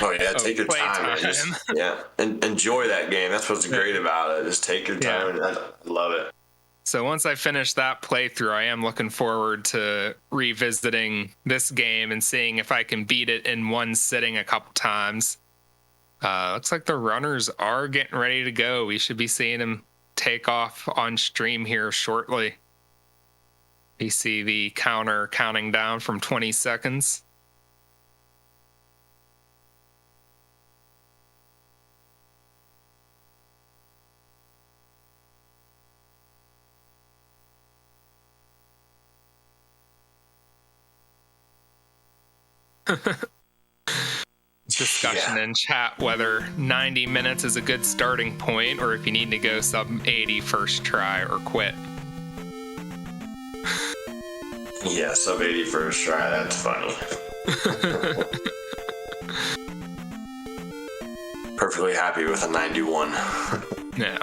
Oh yeah, take your time. And enjoy that game. That's what's great about it. Just take your time, and I love it. So once I finish that playthrough, I am looking forward to revisiting this game and seeing if I can beat it in one sitting a couple times. Looks like the runners are getting ready to go. We should be seeing them take off on stream here shortly. You see the counter counting down from 20 seconds. Discussion in chat whether 90 minutes is a good starting point, or if you need to go sub 80 first try or quit. Yeah, sub 80 first try, that's funny. Perfectly happy with a 91. Yeah.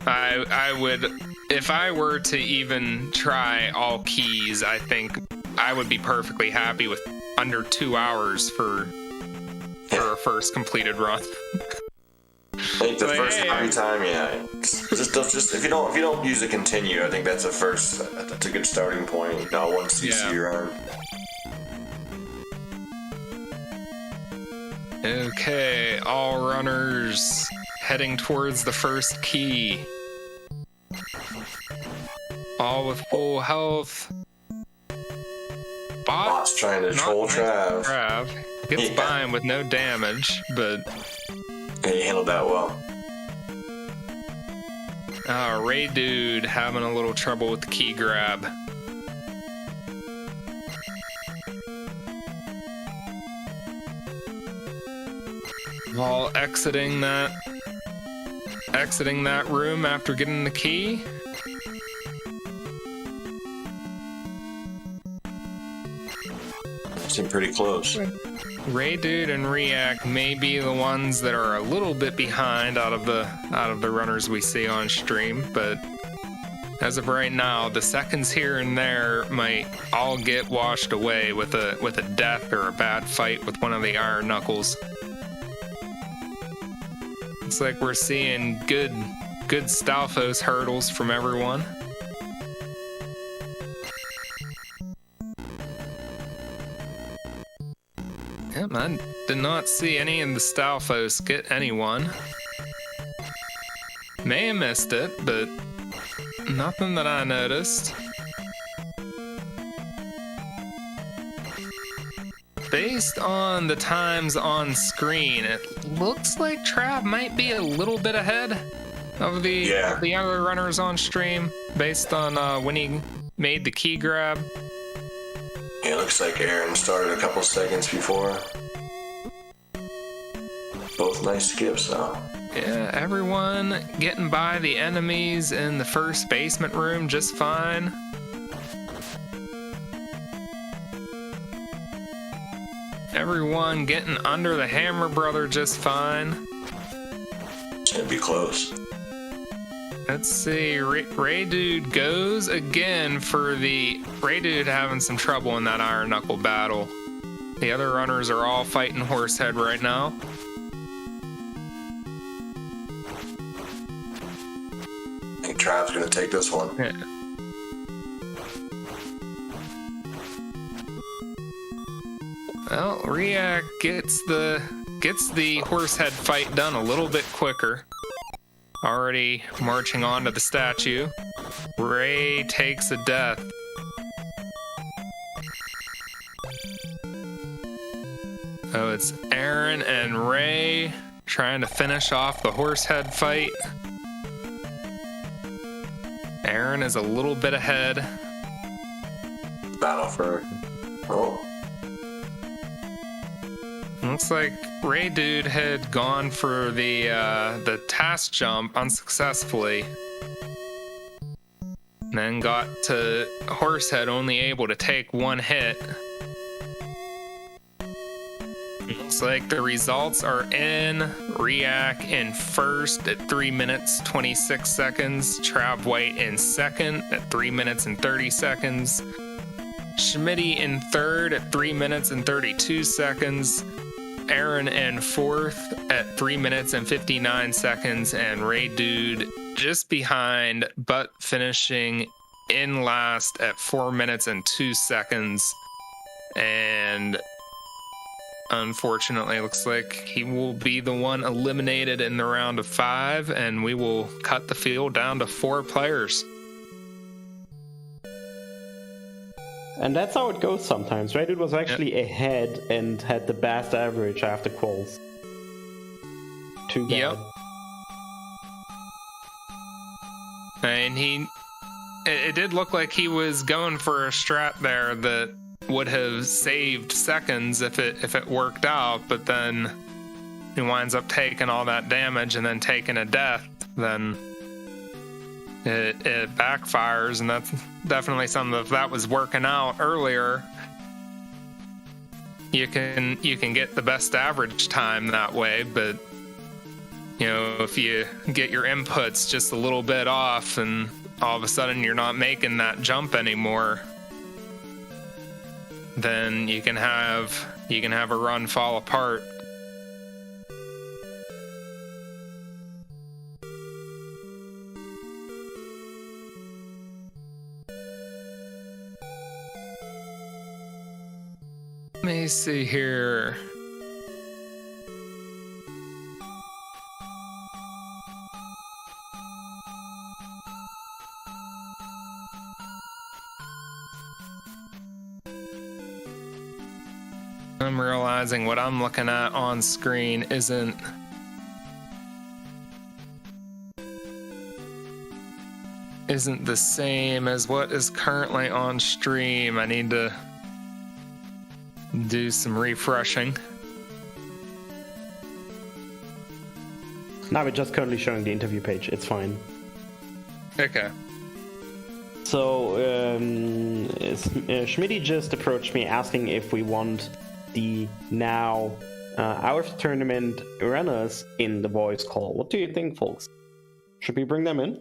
I would, if I were to even try all keys, I think I would be perfectly happy with under 2 hours for a first completed run. I think the first happy time, just if you don't use a continue, I think that's a good starting point. 1cc run. Okay, all runners heading towards the first key. All with full health. Bot's trying to troll Trav. Gets by him with no damage, but he handled that well. Ray Dude having a little trouble with the key grab. While exiting that exiting that room after getting the key. Seem pretty close. Ray Dude and React may be the ones that are a little bit behind out of the runners we see on stream, but as of right now, the seconds here and there might all get washed away with a death or a bad fight with one of the Iron Knuckles. Looks like we're seeing good Stalfos hurdles from everyone. Yep, I did not see any of the Stalfos get anyone. May have missed it, but nothing that I noticed. Based on the times on screen, it looks like Trav might be a little bit ahead of the other runners on stream, based on when he made the key grab. Yeah, it looks like Aaron started a couple seconds before. Both nice skips, though. Yeah, everyone getting by the enemies in the first basement room just fine. Everyone getting under the Hammer Brother just fine. It's gonna be close. Let's see, Ray Dude goes again for the... Ray Dude having some trouble in that Iron Knuckle battle. The other runners are all fighting Horsehead right now. I think Trav's gonna take this one. Yeah. Well, React gets the Horsehead fight done a little bit quicker. Already marching on to the statue. Ray takes a death. Oh, it's Aaron and Ray trying to finish off the Horsehead fight. Aaron is a little bit ahead. Battle for... Oh. Looks like Ray Dude had gone for the task jump unsuccessfully. And then got to Horsehead only able to take one hit. Looks like the results are in. React in first at 3 minutes 26 seconds. Trav White in second at 3 minutes and 30 seconds. Schmitty in third at 3 minutes and 32 seconds. Aaron in fourth at 3 minutes and 59 seconds. And Ray Dude just behind, but finishing in last at 4 minutes and 2 seconds. And unfortunately, looks like he will be the one eliminated in the round of 5, and we will cut the field down to 4 players. And that's how it goes sometimes, right? It was actually ahead and had the best average after quals. Too bad. Yep. And it did look like he was going for a strat there that would have saved seconds if it worked out, but then he winds up taking all that damage and then taking a death. Then it backfires, and that's definitely something. If that was working out earlier, you can get the best average time that way. But you know, if you get your inputs just a little bit off, and all of a sudden you're not making that jump anymore, then you can have a run fall apart. Let me see here. I'm realizing what I'm looking at on screen isn't the same as what is currently on stream. I need to do some refreshing. No, we're just currently showing the interview page. It's fine. Okay. So, Schmitty just approached me asking if we want the now our tournament runners in the voice call. What do you think, folks? Should we bring them in?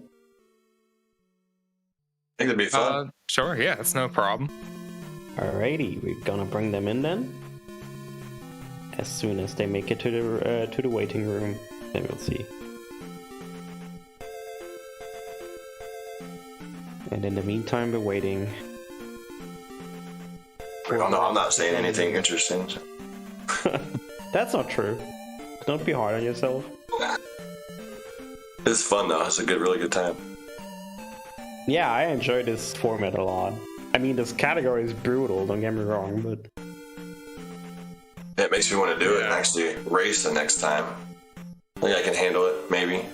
I think it'd be fun. Sure, yeah, that's no problem. Alrighty, we're gonna bring them in then. As soon as they make it to the waiting room, then we'll see. And in the meantime, we're waiting. Oh, no, I'm not saying anything interesting. That's not true. Don't be hard on yourself. It's fun though. It's a really good time. Yeah, I enjoy this format a lot. I mean, this category is brutal, don't get me wrong, but... It makes me want to do it and actually race the next time. I think I can handle it, maybe.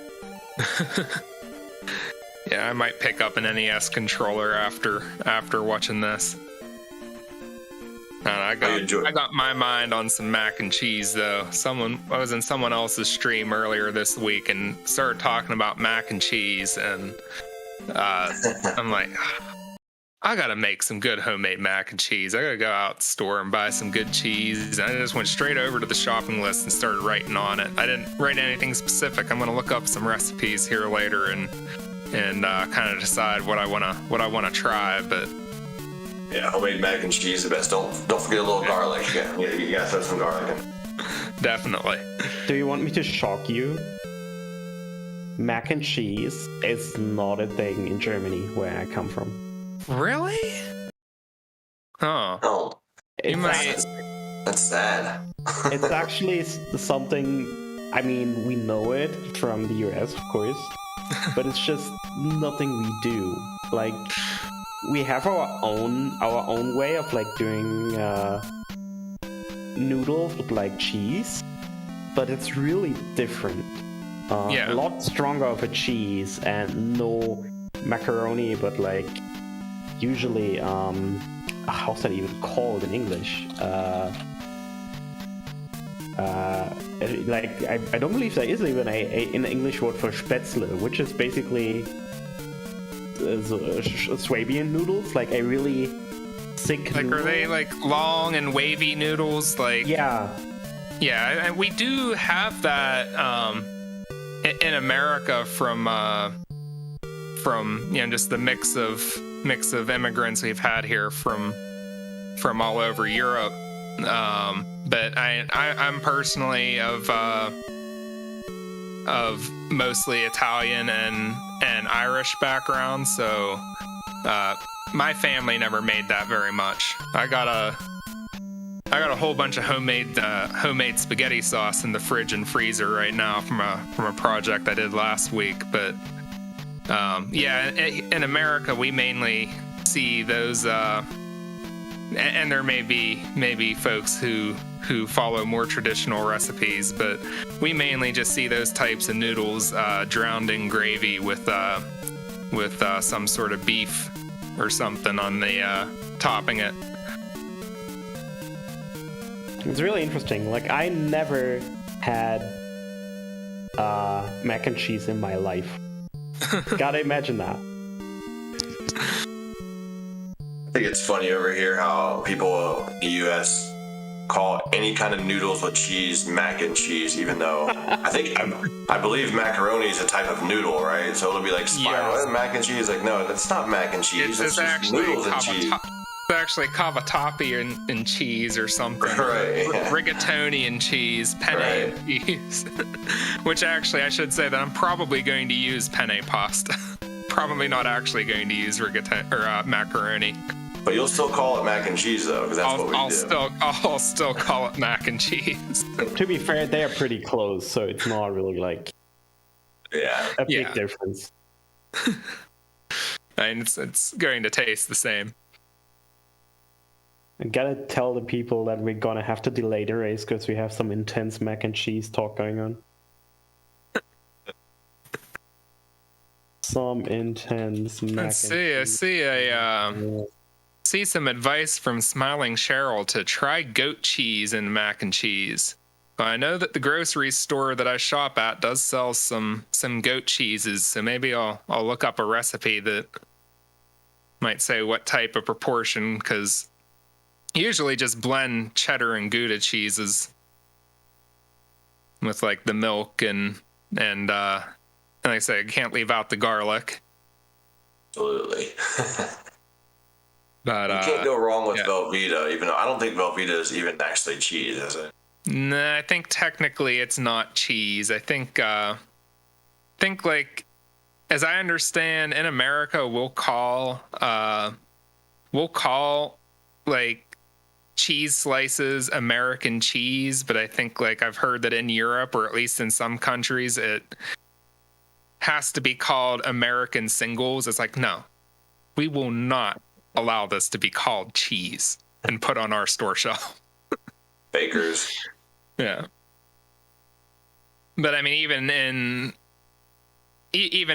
Yeah, I might pick up an NES controller after watching this. I got my mind on some mac and cheese though. I was in someone else's stream earlier this week and started talking about mac and cheese, and I'm like, I gotta make some good homemade mac and cheese. I gotta go out to the store and buy some good cheese. And I just went straight over to the shopping list and started writing on it. I didn't write anything specific. I'm gonna look up some recipes here later and kind of decide what I wanna try. But yeah, homemade mac and cheese the best. Don't forget a little garlic. You gotta throw some garlic in. Definitely. Do you want me to shock you? Mac and cheese is not a thing in Germany, where I come from. Really? Oh. Oh, that's sad. It's actually something. I mean, we know it from the US, of course, but it's just nothing we do. Like, we have our own way of like doing noodles with like cheese, but it's really different. A lot stronger of a cheese and no macaroni, but like usually how's that even called in English? Like I don't believe there is even an English word for spätzle, which is basically Swabian noodles, like a really thick. Like, noodle. are they like long and wavy noodles? Like, yeah, and we do have that in America from just the mix of immigrants we've had here from all over Europe. But I'm personally of mostly Italian and Irish background, so my family never made that very much. I got a whole bunch of homemade spaghetti sauce in the fridge and freezer right now from a project I did last week. But in America we mainly see those, and there may be folks who follow more traditional recipes, but we mainly just see those types of noodles drowned in gravy with some sort of beef or something on the topping it. it's really interesting. Like, I never had mac and cheese in my life. Gotta imagine that. I think it's funny over here how people in the US call any kind of noodles with cheese mac and cheese, even though I believe macaroni is a type of noodle, right? So it'll be like spiral mac and cheese. Like, no, that's not mac and cheese. It's just noodles and cheese. It's actually cavatappi and cheese or something. Right. Rigatoni and cheese, penne and cheese. Which actually, I should say that I'm probably going to use penne pasta. Probably not actually going to use macaroni. But you'll still call it mac and cheese, though, because that's what we do. I'll still call it mac and cheese. To be fair, they are pretty close, so it's not really like a big difference. And it's going to taste the same. I gotta tell the people that we're gonna have to delay the race because we have some intense mac and cheese talk going on. Some intense mac and cheese. I see some advice from Smiling Cheryl to try goat cheese in mac and cheese. I know that the grocery store that I shop at does sell some goat cheeses, so maybe I'll look up a recipe that might say what type of proportion, because usually just blend cheddar and Gouda cheeses with like the milk and like I say, I can't leave out the garlic. Absolutely. But you can't go wrong with Velveeta, even though I don't think Velveeta is even actually cheese, is it? Nah, I think technically it's not cheese. I think like, as I understand, in America we'll call like cheese slices American cheese, but I think like I've heard that in Europe, or at least in some countries, it has to be called American singles. It's like, no, we will not allow this to be called cheese and put on our store shelf. Bakers. Yeah. But I mean, even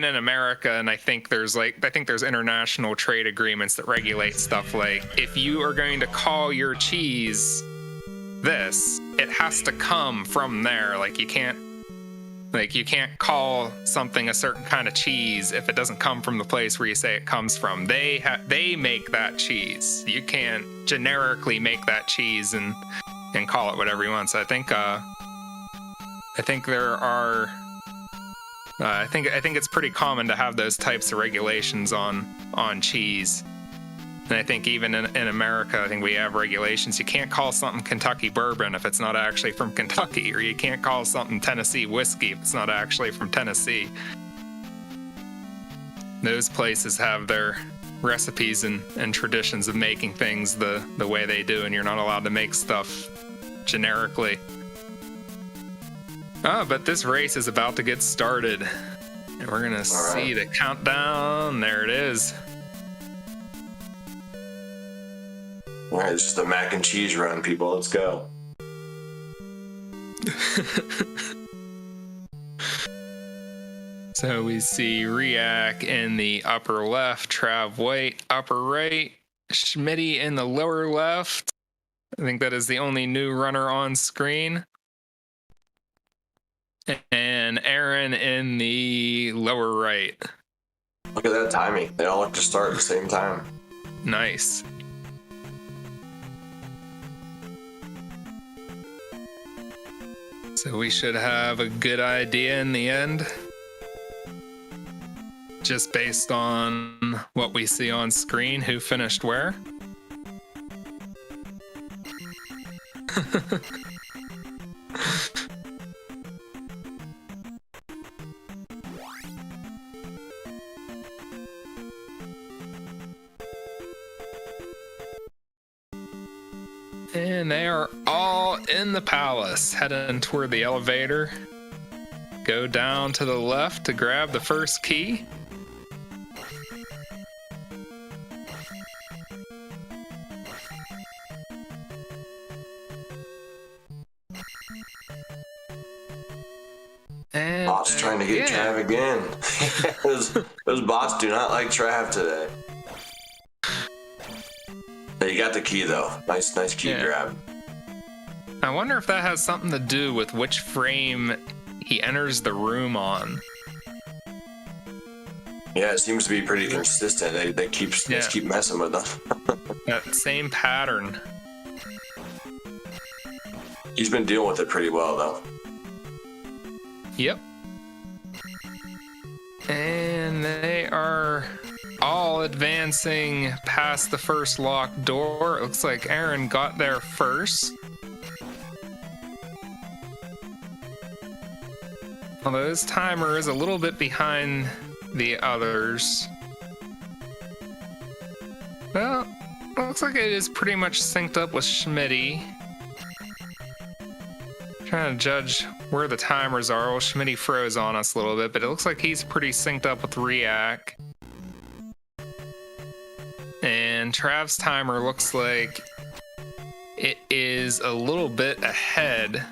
in America, and I think there's international trade agreements that regulate stuff like, if you are going to call your cheese this, it has to come from there. Like you can't call something a certain kind of cheese if it doesn't come from the place where you say it comes from. They make that cheese. You can't generically make that cheese and call it whatever you want. So I think there are. I think it's pretty common to have those types of regulations on cheese. And I think even in America, I think we have regulations. You can't call something Kentucky bourbon if it's not actually from Kentucky, or you can't call something Tennessee whiskey if it's not actually from Tennessee. Those places have their recipes and traditions of making things the way they do, and you're not allowed to make stuff generically. But this race is about to get started, and we're gonna see the countdown. There it is. All right, this is the mac and cheese run, people. Let's go. So we see Riak in the upper left, Trav White upper right, Schmitty in the lower left. I think that is the only new runner on screen. And Aaron in the lower right. Look at that timing. They all like to start at the same time. Nice. So we should have a good idea in the end, just based on what we see on screen, who finished where. And they are all in the palace, heading toward the elevator. Go down to the left to grab the first key. And bots trying to get Trav again. those bots do not like Trav today. You got the key though. Nice key grab. I wonder if that has something to do with which frame he enters the room on. Yeah, it seems to be pretty consistent. They keep messing with them. That same pattern. He's been dealing with it pretty well though. Yep. And they are all advancing past the first locked door. It looks like Aaron got there first. Although his timer is a little bit behind the others. Well, looks like it is pretty much synced up with Schmitty. Trying to judge where the timers are. Well, Schmitty froze on us a little bit, but it looks like he's pretty synced up with Riak. And Trav's timer looks like it is a little bit ahead.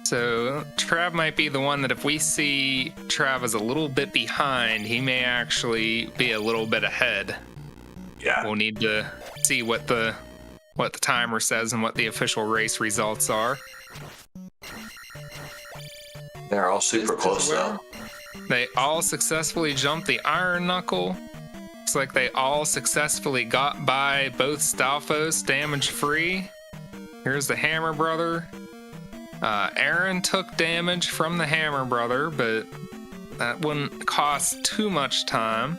So Trav might be the one that if we see Trav is a little bit behind, he may actually be a little bit ahead. Yeah. We'll need to see what the timer says and what the official race results are. They're all super close though. They all successfully jumped the iron knuckle. Looks like they all successfully got by both Stalfos damage-free. Here's the Hammer Brother. Aaron took damage from the Hammer Brother, but that wouldn't cost too much time.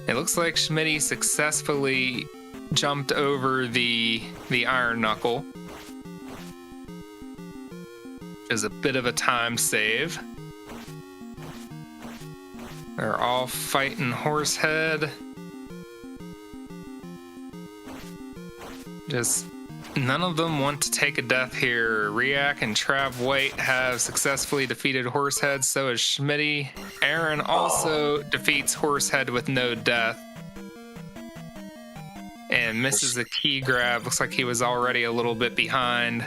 It looks like Schmitty successfully jumped over the iron knuckle. Is a bit of a time save. They're all fighting Horsehead. Just none of them want to take a death here. Riak and Trav White have successfully defeated Horsehead, so is Schmitty. Aaron also defeats Horsehead with no death. And misses the key grab. Looks like he was already a little bit behind.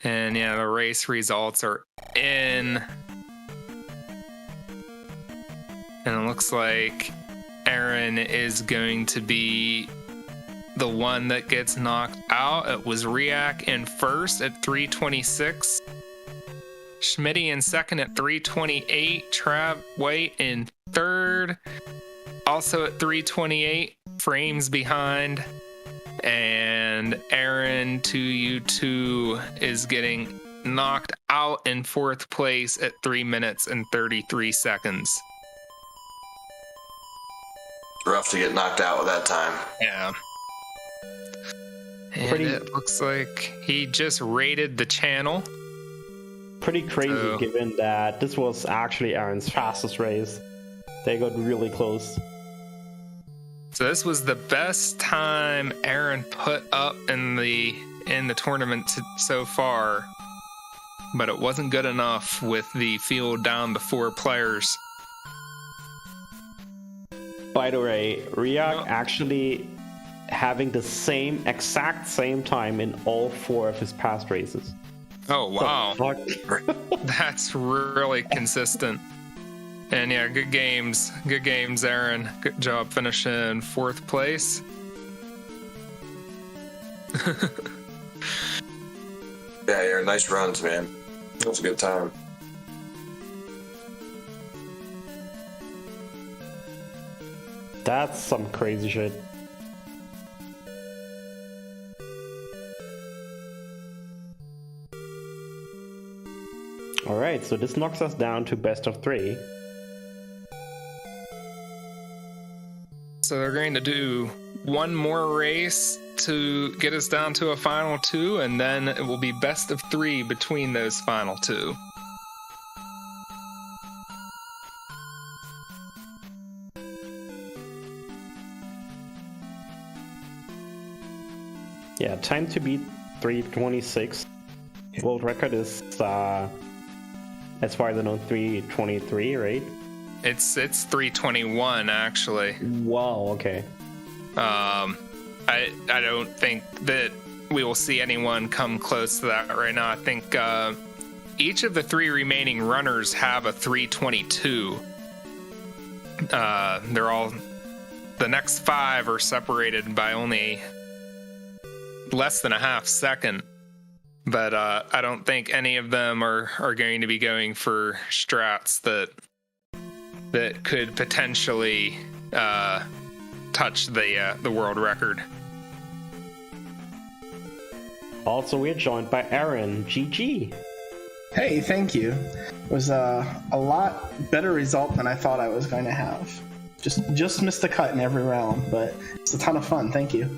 And yeah, the race results are in. And it looks like Aaron is going to be the one that gets knocked out. It was Riak in first at 326. Schmitty in second at 328. Trav White in third, also at 328, frames behind. And Aaron 2U2 is getting knocked out in fourth place at 3 minutes and 33 seconds. Rough to get knocked out with that time. Yeah. And it looks like he just raided the channel. Pretty crazy So- given that this was actually Aaron's fastest race. They got really close. So this was the best time Aaron put up in the tournament so far, but it wasn't good enough with the field down to 4 players. By the way, Riak Oh. actually having the exact same time in all 4 of his past races. Oh wow, Fuck. that's really consistent. And yeah, good games, Aaron. Good job finishing 4th place. Yeah, nice runs, man. That was a good time. That's some crazy shit. Alright, so this knocks us down to best of 3. So they're going to do one more race to get us down to a final 2, and then it will be best of 3 between those final 2. Yeah, time to beat 326. World record is, as far as I know, 323, right? It's 321 actually. Wow, okay. I don't think that we will see anyone come close to that right now. I think each of the 3 remaining runners have a 322. They're all, the next 5 are separated by only less than a half second. But I don't think any of them are going to be going for strats that could potentially touch the world record. Also, we're joined by Aaron. GG. Hey, thank you. It was a lot better result than I thought I was going to have. Just missed the cut in every round, but it's a ton of fun. Thank you.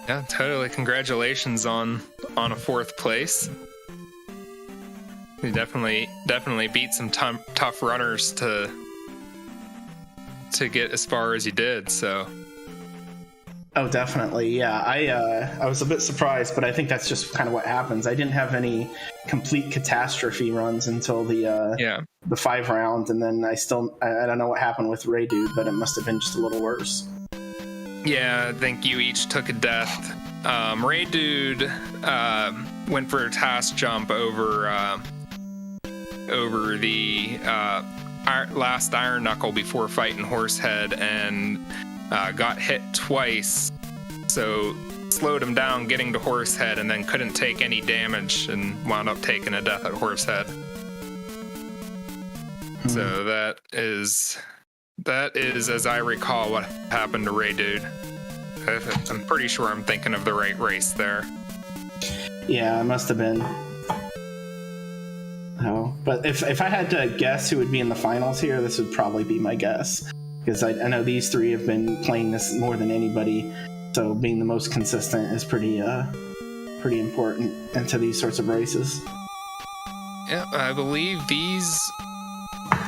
Yeah, totally. Congratulations on a 4th place. You definitely beat some tough runners to get as far as you did. So. Oh, definitely. Yeah, I was a bit surprised, but I think that's just kind of what happens. I didn't have any complete catastrophe runs until the 5 round, and then I don't know what happened with Ray Dude, but it must have been just a little worse. Yeah, I think you each took a death. Ray Dude went for a task jump over the last Iron Knuckle before fighting Horsehead and got hit twice. So slowed him down getting to Horsehead and then couldn't take any damage and wound up taking a death at Horsehead. So that is, as I recall, what happened to Ray Dude. I'm pretty sure I'm thinking of the right race there. Yeah, it must have been. Oh, but if I had to guess who would be in the finals here, this would probably be my guess. Because I know these three have been playing this more than anybody, so being the most consistent is pretty important into these sorts of races. Yeah, I believe these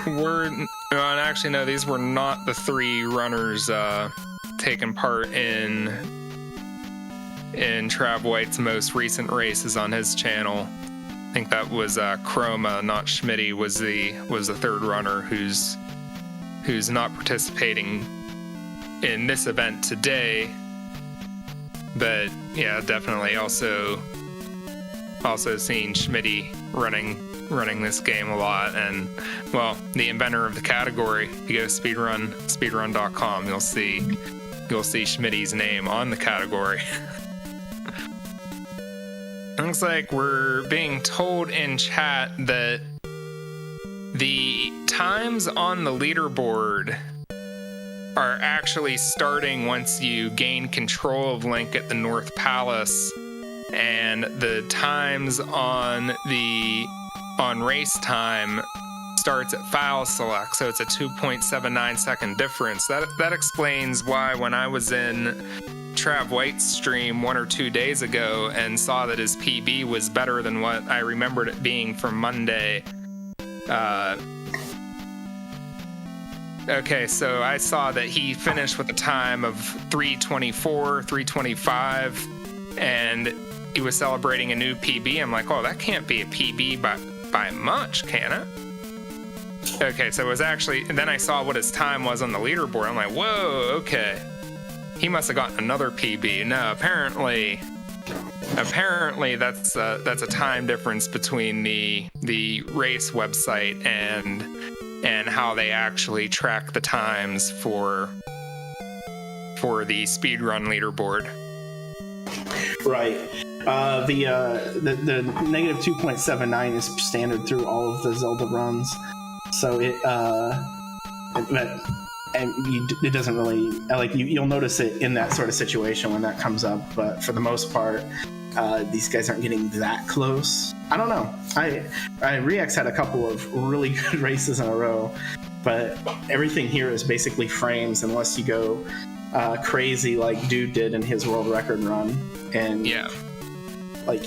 were... Well, actually, no, these were not the three runners taking part in Trav White's most recent races on his channel. I think that was Chroma, not Schmitty, was the third runner who's not participating in this event today. But yeah, definitely also seeing Schmitty running this game a lot. And well, the inventor of the category, if you go to speedrun.com, you'll see Schmitty's name on the category. Looks like we're being told in chat that the times on the leaderboard are actually starting once you gain control of Link at the North Palace, and the times on race time starts at file select, so it's a 2.79 second difference. That explains why when I was in Trav White's stream 1 or 2 days ago and saw that his PB was better than what I remembered it being from Monday. Okay, so I saw that he finished with a time of 3:24, 3:25, and he was celebrating a new PB. I'm like, oh, that can't be a PB by much, can it? Okay, so it was actually, and then I saw what his time was on the leaderboard. I'm like, whoa, okay. He must have gotten another PB. No, apparently that's a time difference between the race website and how they actually track the times for the speedrun leaderboard. Right. The negative 2.79 is standard through all of the Zelda runs, so it doesn't really, like, you'll notice it in that sort of situation when that comes up, but for the most part, these guys aren't getting that close. I don't know. Rex had a couple of really good races in a row, but everything here is basically frames unless you go crazy like Dude did in his world record run. And yeah, like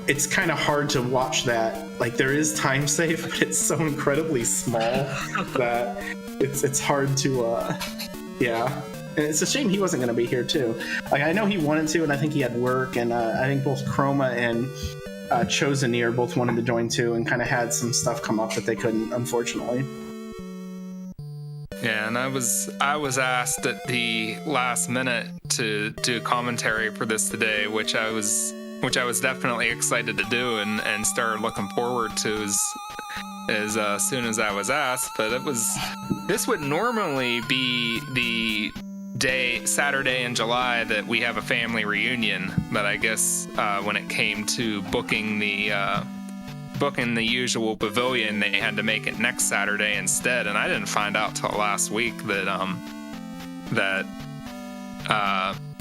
it's kind of hard to watch that. Like, there is time save, but it's so incredibly small that it's hard to yeah. And it's a shame he wasn't going to be here too. Like, I know he wanted to, and I think he had work, and I think both Chroma and Chosenir both wanted to join too, and kind of had some stuff come up that they couldn't, unfortunately. Yeah, and I was asked at the last minute to do commentary for this today, which I was definitely excited to do and started looking forward to as soon as I was asked. But this would normally be the Saturday in July that we have a family reunion, but I guess when it came to booking the usual pavilion, they had to make it next Saturday instead, and I didn't find out till last week that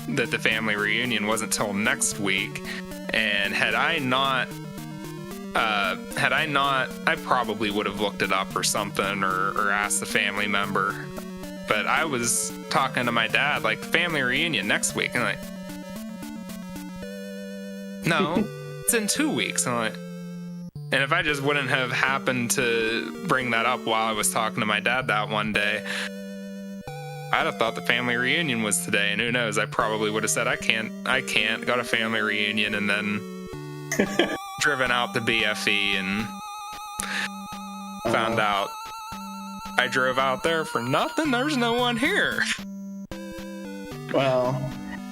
the family reunion wasn't till next week. And had I not, I probably would have looked it up or something, or asked a family member. But I was talking to my dad, like, family reunion next week, and I'm like, no, it's in 2 weeks. And I'm like, and if I just wouldn't have happened to bring that up while I was talking to my dad that one day, I'd have thought the family reunion was today. And who knows, I probably would have said, I can't go to family reunion, and then driven out to BFE and found out I drove out there for nothing. There's no one here. Well,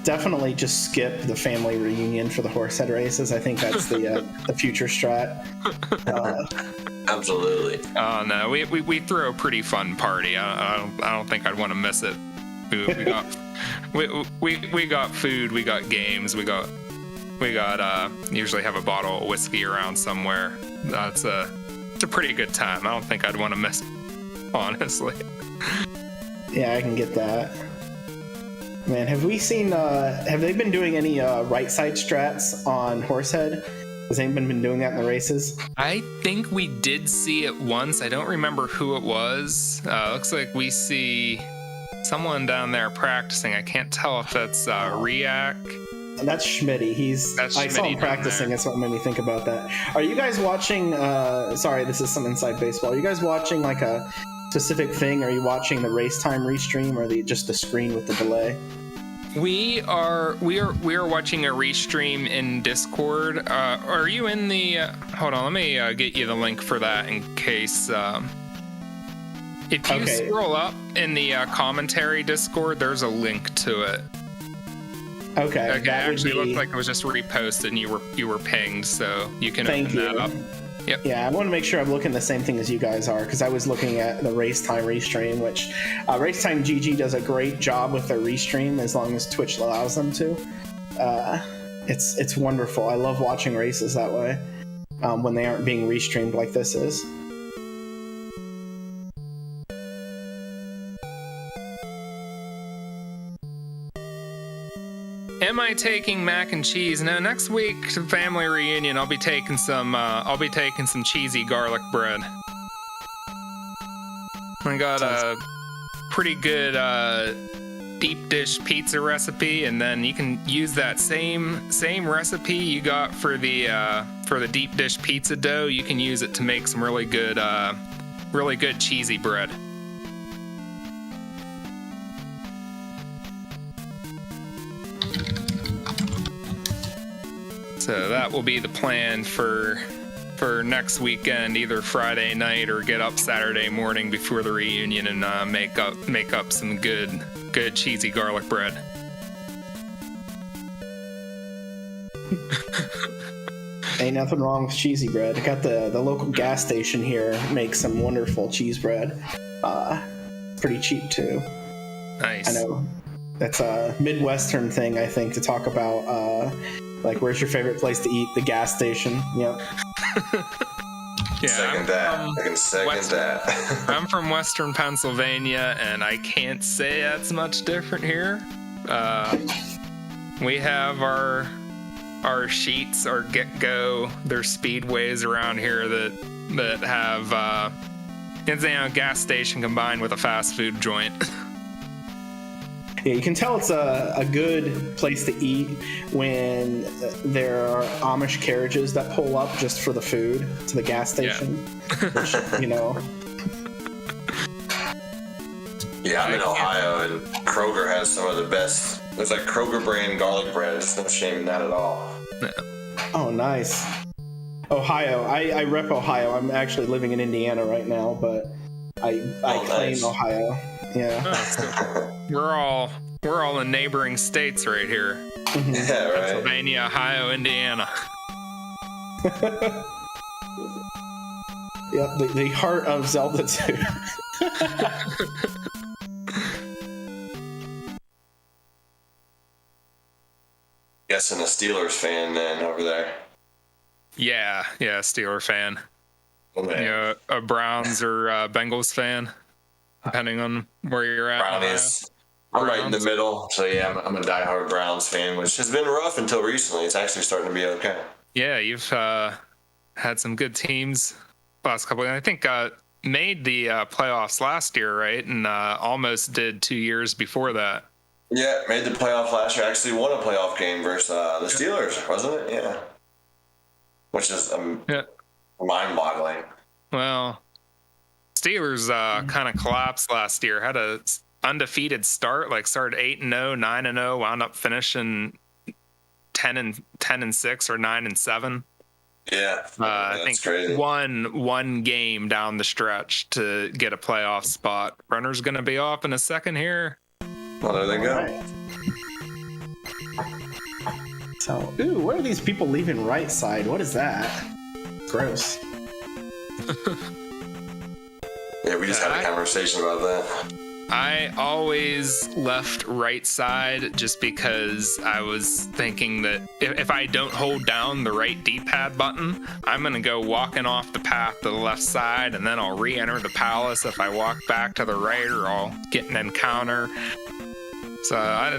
definitely just skip the family reunion for the Horsehead races. I think that's the future strat. Absolutely. Oh no, we throw a pretty fun party. I don't think I'd want to miss it. We got food, we got games, we got usually have a bottle of whiskey around somewhere. It's a pretty good time. I don't think I'd want to miss it, honestly. Yeah, I can get that. Man, have we seen? Have they been doing any right side strats on Horsehead? Has anyone been doing that in the races? I think we did see it once. I don't remember who it was. Looks like we see someone down there practicing. I can't tell if that's Riak. That's Schmitty. I saw him practicing. That's what made me think about that. Are you guys watching? Sorry, this is some inside baseball. Are you guys watching like a specific thing? Are you watching the race time restream or just the screen with the delay? We are watching a restream in Discord. Are you in the? Hold on, let me get you the link for that in case. If you scroll up in the commentary Discord, there's a link to it. Okay. It actually looked like it was just reposted, and you were pinged, so you can open that up. Yep. Yeah, I want to make sure I'm looking the same thing as you guys are, because I was looking at the Race Time restream, which Racetime GG does a great job with their restream as long as Twitch allows them to. It's wonderful. I love watching races that way when they aren't being restreamed like this is. Am I taking mac and cheese? No, next week family reunion. I'll be taking some cheesy garlic bread. I got a pretty good deep dish pizza recipe, and then you can use that same recipe you got for the deep dish pizza dough. You can use it to make some really good cheesy bread. So that will be the plan for next weekend, either Friday night or get up Saturday morning before the reunion and make up some good cheesy garlic bread. Ain't nothing wrong with cheesy bread. I got the local gas station here makes some wonderful cheese bread. Pretty cheap too. Nice. I know that's a Midwestern thing, I think, to talk about. Like, where's your favorite place to eat? The gas station. Yep. Yeah, I can second that. I'm from Western Pennsylvania, and I can't say that's much different here. We have our sheets, our get-go. There's speedways around here that have it's a gas station combined with a fast food joint. Yeah, you can tell it's a good place to eat when there are Amish carriages that pull up just for the food to the gas station. Yeah. Which, you know. Yeah, I'm in Ohio, and Kroger has some of the best. There's like Kroger brand garlic bread. There's no shame in that at all. Oh, nice. Ohio. I rep Ohio. I'm actually living in Indiana right now, but I claim nice. Ohio. Yeah. Oh, we're all in neighboring states right here. Mm-hmm. Yeah, right. Pennsylvania, Ohio, Indiana. Yep, the heart of Zelda 2. Guessing a Steelers fan then over there. Yeah, Steeler fan. Okay. You know, a Browns or Bengals fan, depending on where you're at. Brownies. I'm right in the middle, so yeah, I'm a diehard Browns fan, which has been rough until recently. It's actually starting to be okay. Yeah, you've had some good teams last couple. I think made the playoffs last year, right? And almost did 2 years before that. Yeah, made the playoff last year. Actually won a playoff game versus the Steelers, wasn't it? Yeah. Which is mind-boggling. Well, Steelers kind of collapsed last year. Had a undefeated start, like started 8-0, 9-0, wound up finishing 10-6 or 9-7. Yeah, I think crazy. one game down the stretch to get a playoff spot. Runner's going to be off in a second here. Well, there they go. Right. So, where are these people leaving right side? What is that? Gross. Yeah, we just had a conversation about that. I always left right side just because I was thinking that if I don't hold down the right D-pad button, I'm going to go walking off the path to the left side, and then I'll re-enter the palace if I walk back to the right, or I'll get an encounter. So I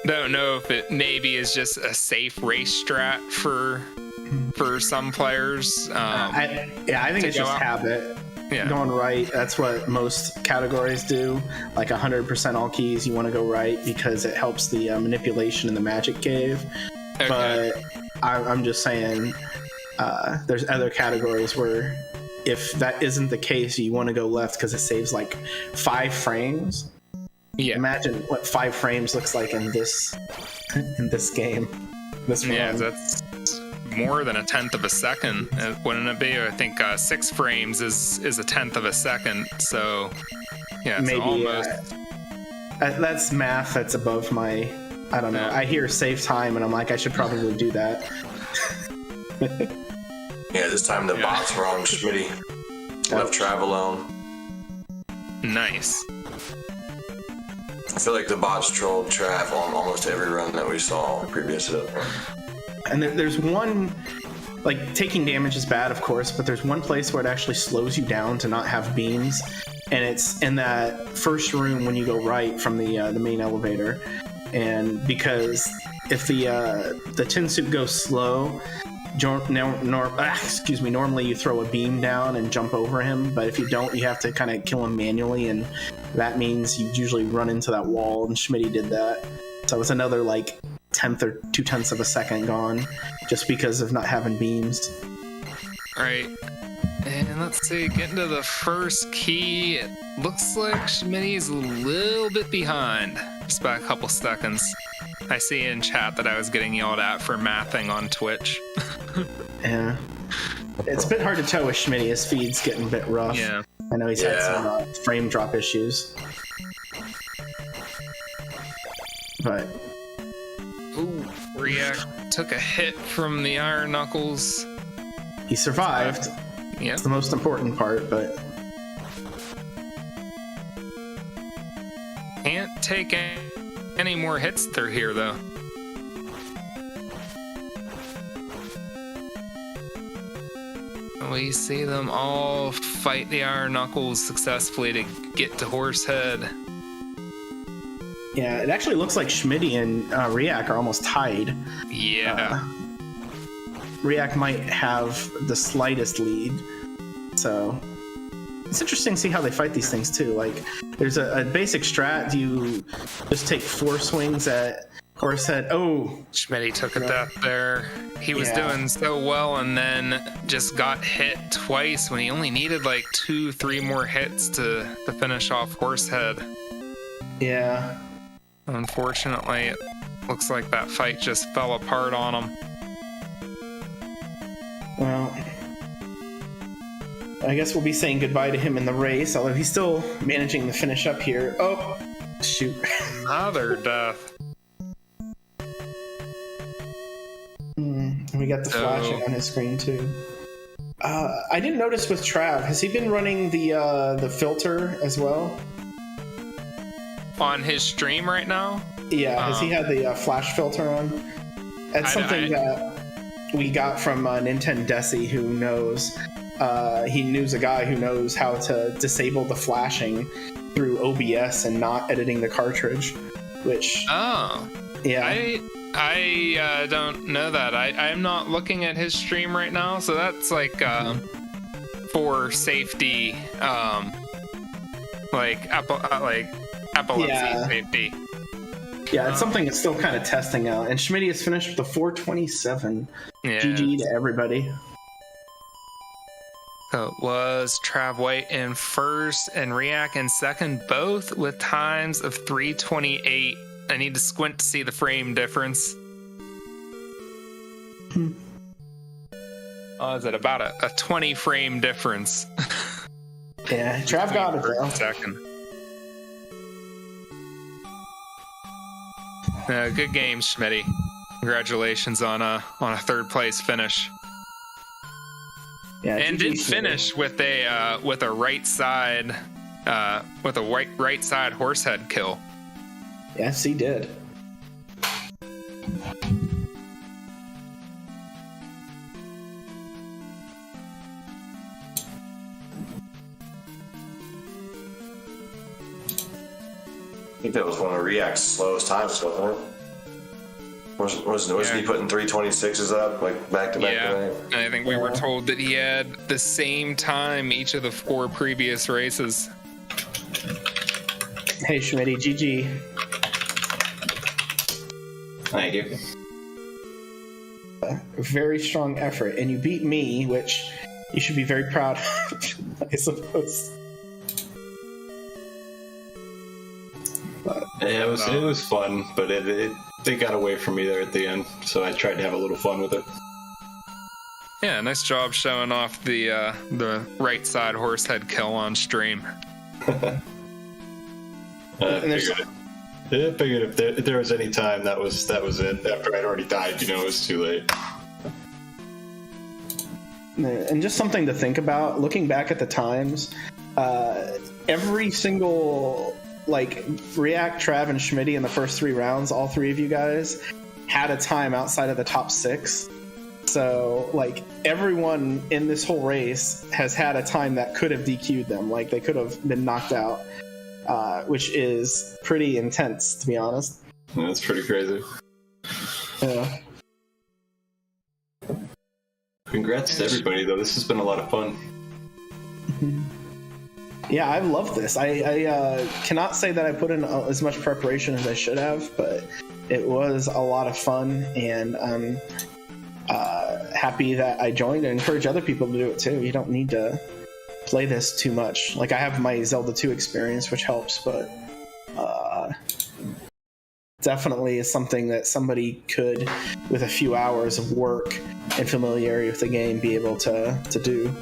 don't know if it maybe is just a safe race strat for some players. I think it's just habit. Yeah. Going right, that's what most categories do. Like 100% all keys, you want to go right because it helps the manipulation in the magic cave. Okay. But I'm just saying, there's other categories where if that isn't the case, you want to go left because it saves like 5 frames. Yeah. Imagine what 5 frames looks like in this game. Yeah, that's more than 1/10 of a second, wouldn't it be? I think 6 frames is 1/10 of a second. So yeah, it's maybe almost. That's math that's above my. I don't know. I hear save time, and I'm like, I should probably do that. Yeah, this time the bots were on Schmitty. Left Trav alone. Nice. I feel like the bots trolled Trav on almost every run that we saw previous to that. And there's one, like, taking damage is bad, of course, but there's one place where it actually slows you down to not have beams, and it's in that first room when you go right from the main elevator. And because if the tin suit goes slow, normally you throw a beam down and jump over him, but if you don't, you have to kind of kill him manually, and that means you usually run into that wall, and Schmitty did that. So it's another, like, 1/10 or 2/10 of a second gone just because of not having beams. Right. And let's see, getting to the first key, it looks like Schmitty's a little bit behind, just by a couple seconds. I see in chat that I was getting yelled at for mathing on Twitch. Yeah. It's a bit hard to tell with Schmitty. His feed's getting a bit rough. Yeah. I know he's had some frame drop issues. But ooh, React took a hit from the Iron Knuckles. He survived. Yeah. It's the most important part, but can't take any more hits through here, though. We see them all fight the Iron Knuckles successfully to get to Horsehead. Yeah, it actually looks like Schmitty and Riak are almost tied. Yeah. Riak might have the slightest lead. So it's interesting to see how they fight these things too. Like, there's a basic strat. You just take 4 swings at Horsehead. Oh, Schmitty took a death there. He was doing so well and then just got hit twice when he only needed like 2-3 more hits to finish off Horsehead. Yeah. Unfortunately, it looks like that fight just fell apart on him. Well, I guess we'll be saying goodbye to him in the race, although he's still managing to finish up here. Oh, shoot. Another death. We got the flashing on his screen, too. I didn't notice with Trav. Has he been running the filter as well? On his stream right now? Yeah, has he had the flash filter on? That's something that we got from Nintendo Desi, who knows. He knows a guy who knows how to disable the flashing through OBS and not editing the cartridge, which... Oh. Yeah. I don't know that. I'm not looking at his stream right now, so that's like for safety, like epilepsy safety. Yeah, it's something that's still kind of testing out. And Schmitty has finished with a 427. Yeah. GG to everybody. So it was Trav White in first and Riak in second, both with times of 3:28. I need to squint to see the frame difference. Oh, is it about a 20 frame difference? Yeah, Trav got it though. Second. Good game, Schmitty. Congratulations on a third place finish. Yeah, and did finish with a right side Horsehead kill. Yes, he did. I think that was one of React's slowest times, wasn't it? Wasn't he putting 326s up like back to back? Yeah, and I think we were told that he had the same time each of the 4 previous races. Hey, Schmitty, GG. Thank you. Very strong effort, and you beat me, which you should be very proud of, I suppose. But, yeah, it was fun, but it got away from me there at the end, so I tried to have a little fun with it. Yeah, nice job showing off the right side Horsehead kill on stream. I figured if there was any time, that was it. After I'd already died, it was too late. And just something to think about, looking back at the times, every single React, Trav, and Schmitty in the first 3 rounds, all 3 of you guys had a time outside of the top 6. So, everyone in this whole race has had a time that could have DQ'd them. They could have been knocked out, which is pretty intense, to be honest. Yeah, that's pretty crazy. Yeah. Congrats to everybody, though. This has been a lot of fun. Yeah, I love this. I cannot say that I put in as much preparation as I should have, but it was a lot of fun, and I'm happy that I joined and encourage other people to do it too. You don't need to play this too much. I have my Zelda 2 experience, which helps, but definitely is something that somebody could, with a few hours of work and familiarity with the game, be able to do.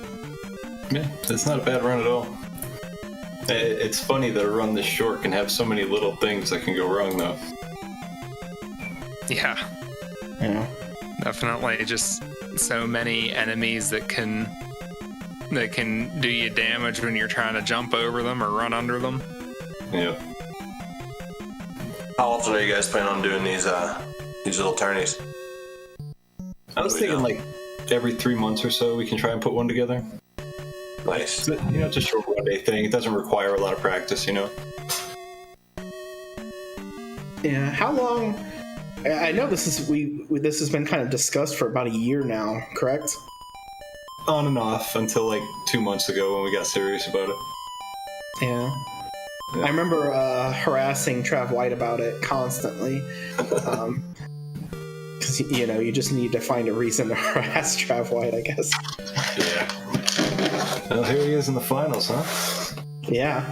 Yeah, it's not a bad run at all. It's funny that a run this short can have so many little things that can go wrong, though. Yeah. Definitely just so many enemies that can do you damage when you're trying to jump over them or run under them. Yeah. How often are you guys planning on doing these little tourneys? I was thinking every 3 months or so we can try and put one together. Nice. It's a short 1-day thing. It doesn't require a lot of practice, Yeah. How long? I know this has been kind of discussed for about a year now, correct? On and off until 2 months ago when we got serious about it. Yeah. I remember harassing Trav White about it constantly. Because, you just need to find a reason to harass Trav White, I guess. Yeah. Well, here he is in the finals, huh? Yeah.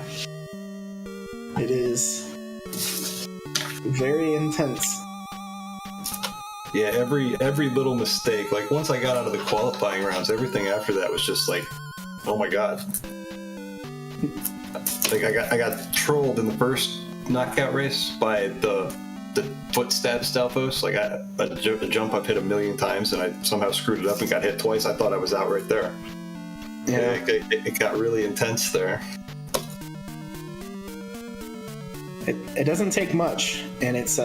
It is very intense. Yeah, every little mistake. Once I got out of the qualifying rounds, everything after that was just oh my god. I got trolled in the first knockout race by the foot stab Stalfos. A jump I've hit 1,000,000 times, and I somehow screwed it up and got hit twice. I thought I was out right there. Yeah, it got really intense there. It doesn't take much, and it's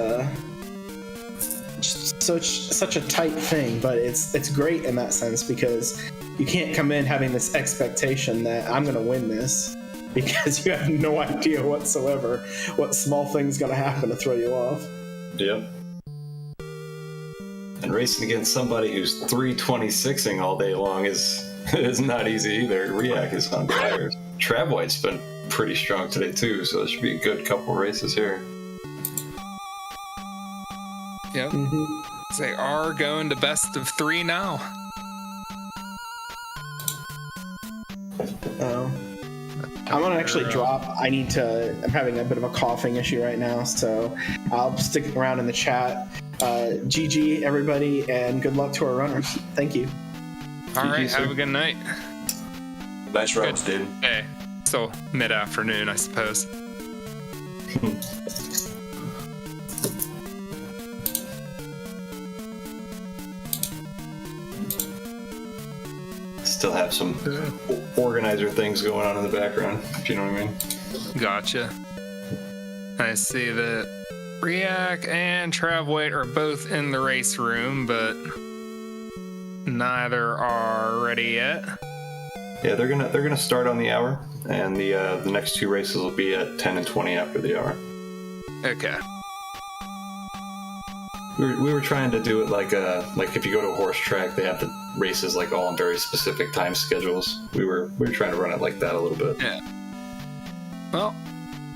just such a tight thing, but it's great in that sense because you can't come in having this expectation that I'm going to win this, because you have no idea whatsoever what small thing's going to happen to throw you off. Yep. And racing against somebody who's 326ing all day long is not easy either. React is on fire. Trav White's been pretty strong today too, so it should be a good couple races here. Yep. They are going to best of 3 now. I'm gonna actually drop. I'm having a bit of a coughing issue right now, so I'll stick around in the chat. GG everybody, and good luck to our runners. Thank you. All right, have a good night. Nice runs, dude. Hey, so mid-afternoon, I suppose. still have some organizer things going on in the background, if you know what I mean. Gotcha. I see that React and Travweight are both in the race room, but neither are ready yet. Yeah, they're gonna start on the hour, and the next two races will be at 10 and 20 after the hour. Okay. We were trying to do it like if you go to a horse track, they have the races like all on very specific time schedules. We were trying to run it like that a little bit. Yeah. Well,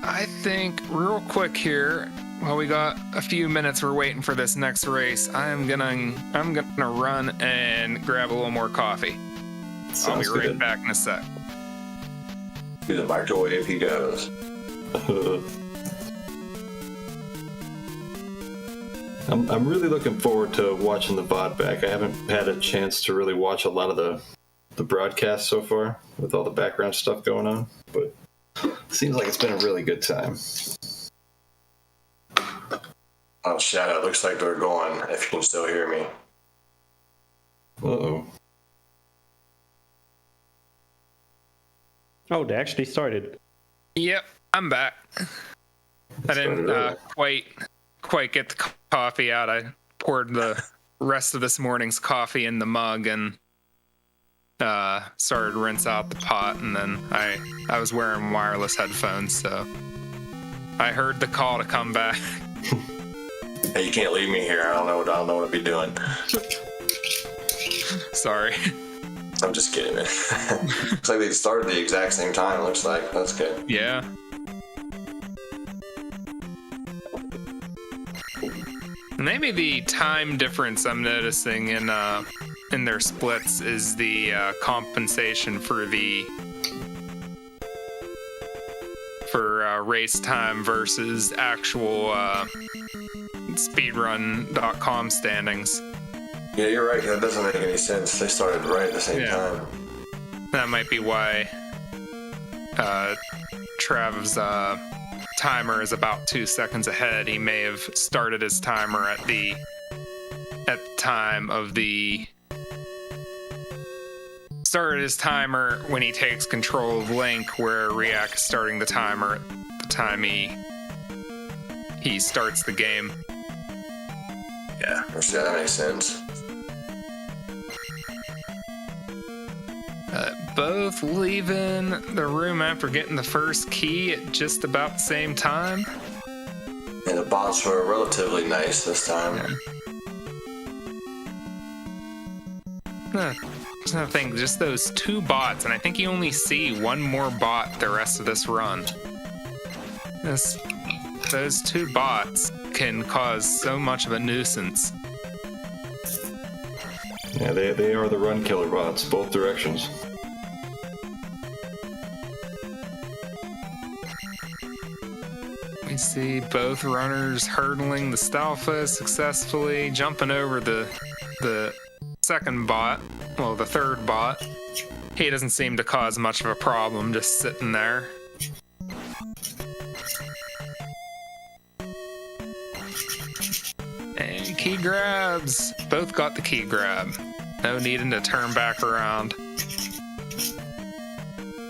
I think real quick here, while we got a few minutes, we're waiting for this next race. I'm gonna run and grab a little more coffee. I'll be right back in a sec. Through the microwave he goes. I'm really looking forward to watching the VOD back. I haven't had a chance to really watch a lot of the broadcast so far with all the background stuff going on, but it seems like it's been a really good time. Oh, Shadow, it looks like they're going, if you can still hear me. Uh-oh. Oh, they actually started. Yep, I'm back. I didn't quite get the coffee out. I poured the rest of this morning's coffee in the mug and started to rinse out the pot, and then I was wearing wireless headphones, so I heard the call to come back. Hey, you can't leave me here. I don't know what I'll be doing. Sorry. I'm just kidding, man. Looks like they started the exact same time, looks like. That's good. Yeah. Maybe the time difference I'm noticing in their splits is the compensation for race time versus actual speedrun.com standings. Yeah, you're right. That doesn't make any sense. They started right at the same time. That might be why Trav's timer is about 2 seconds ahead. He may have started his timer at the time of the started his timer when he takes control of Link, where React is starting the timer at the time he starts the game. Yeah, that makes sense. Both leaving the room after getting the first key at just about the same time. And the bots were relatively nice this time. I think just those two bots, and I think you only see one more bot the rest of this run. Those two bots can cause so much of a nuisance. Yeah, they are the run killer bots, both directions. We see both runners hurdling the Stalfa successfully, jumping over the second bot, well, the third bot. He doesn't seem to cause much of a problem, just sitting there. And key grabs. Both got the key grab. No needing to turn back around.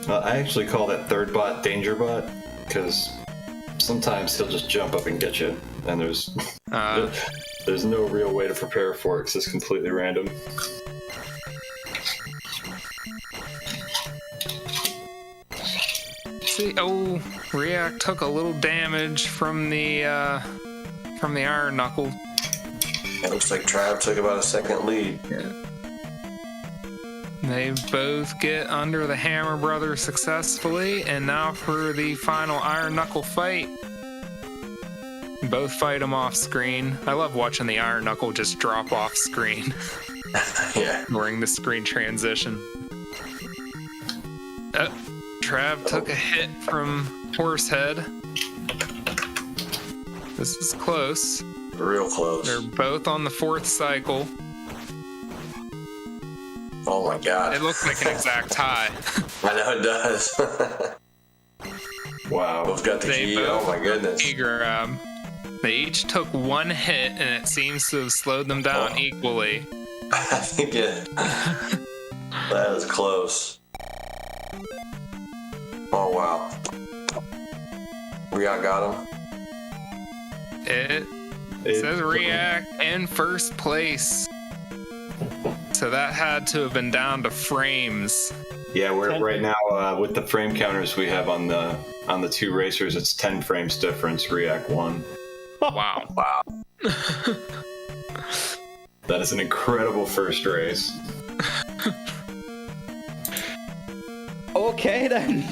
I actually call that third bot Danger Bot, because sometimes he'll just jump up and get you, and there's no real way to prepare for it, because it's completely random. See, React took a little damage from the Iron Knuckle. It looks like Trav took about a second lead. Yeah. They both get under the Hammer Brothers successfully, and now for the final Iron Knuckle fight. Both fight them off screen. I love watching the Iron Knuckle just drop off screen. Yeah. During the screen transition. Trav took a hit from Horsehead. This is close. Real close. They're both on the fourth cycle. Oh my god. It looks like an exact tie. I know it does. Wow. Both got the key. Oh my goodness. Key grab. They each took one hit, and it seems to have slowed them down equally. I think it. That is close. Oh, wow. Rion got him. It says React in first place. So that had to have been down to frames. Yeah, we're right now with the frame counters we have on the two racers. It's 10 frames difference. React won. Wow. Wow. That is an incredible first race. Okay then.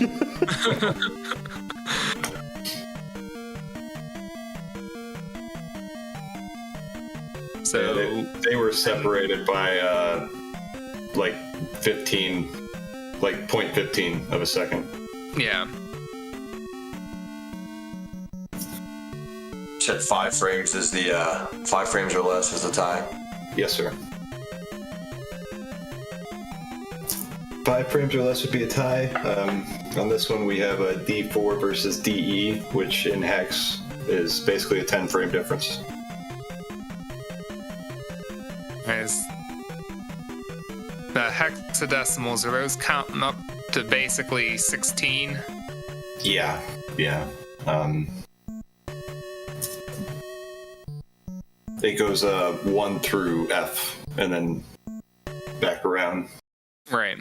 So Yeah, they were separated by like 15, like 0.15 of a second. yeah. You said 5 frames is the 5 frames or less is the tie. Yes, sir. 5 frames or less would be a tie. On this one, we have a D4 versus DE, which in hex is basically a 10 frame difference. Nice. The hexadecimals, are those counting up to basically 16? Yeah. It goes 1 through F and then back around. Right.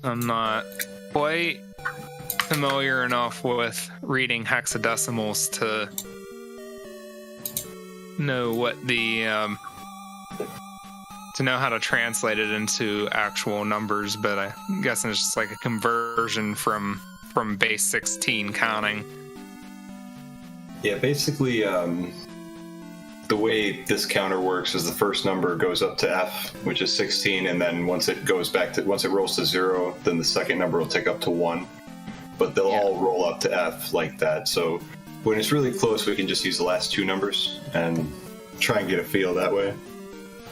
I'm not quite familiar enough with reading hexadecimals to know what the to know how to translate it into actual numbers, but I'm guessing it's just like a conversion from base 16 counting. Yeah, basically, the way this counter works is the first number goes up to F, which is 16, and then once it rolls to 0, then the second number will tick up to 1. But they'll all roll up to F like that. So when it's really close, we can just use the last 2 numbers and try and get a feel that way.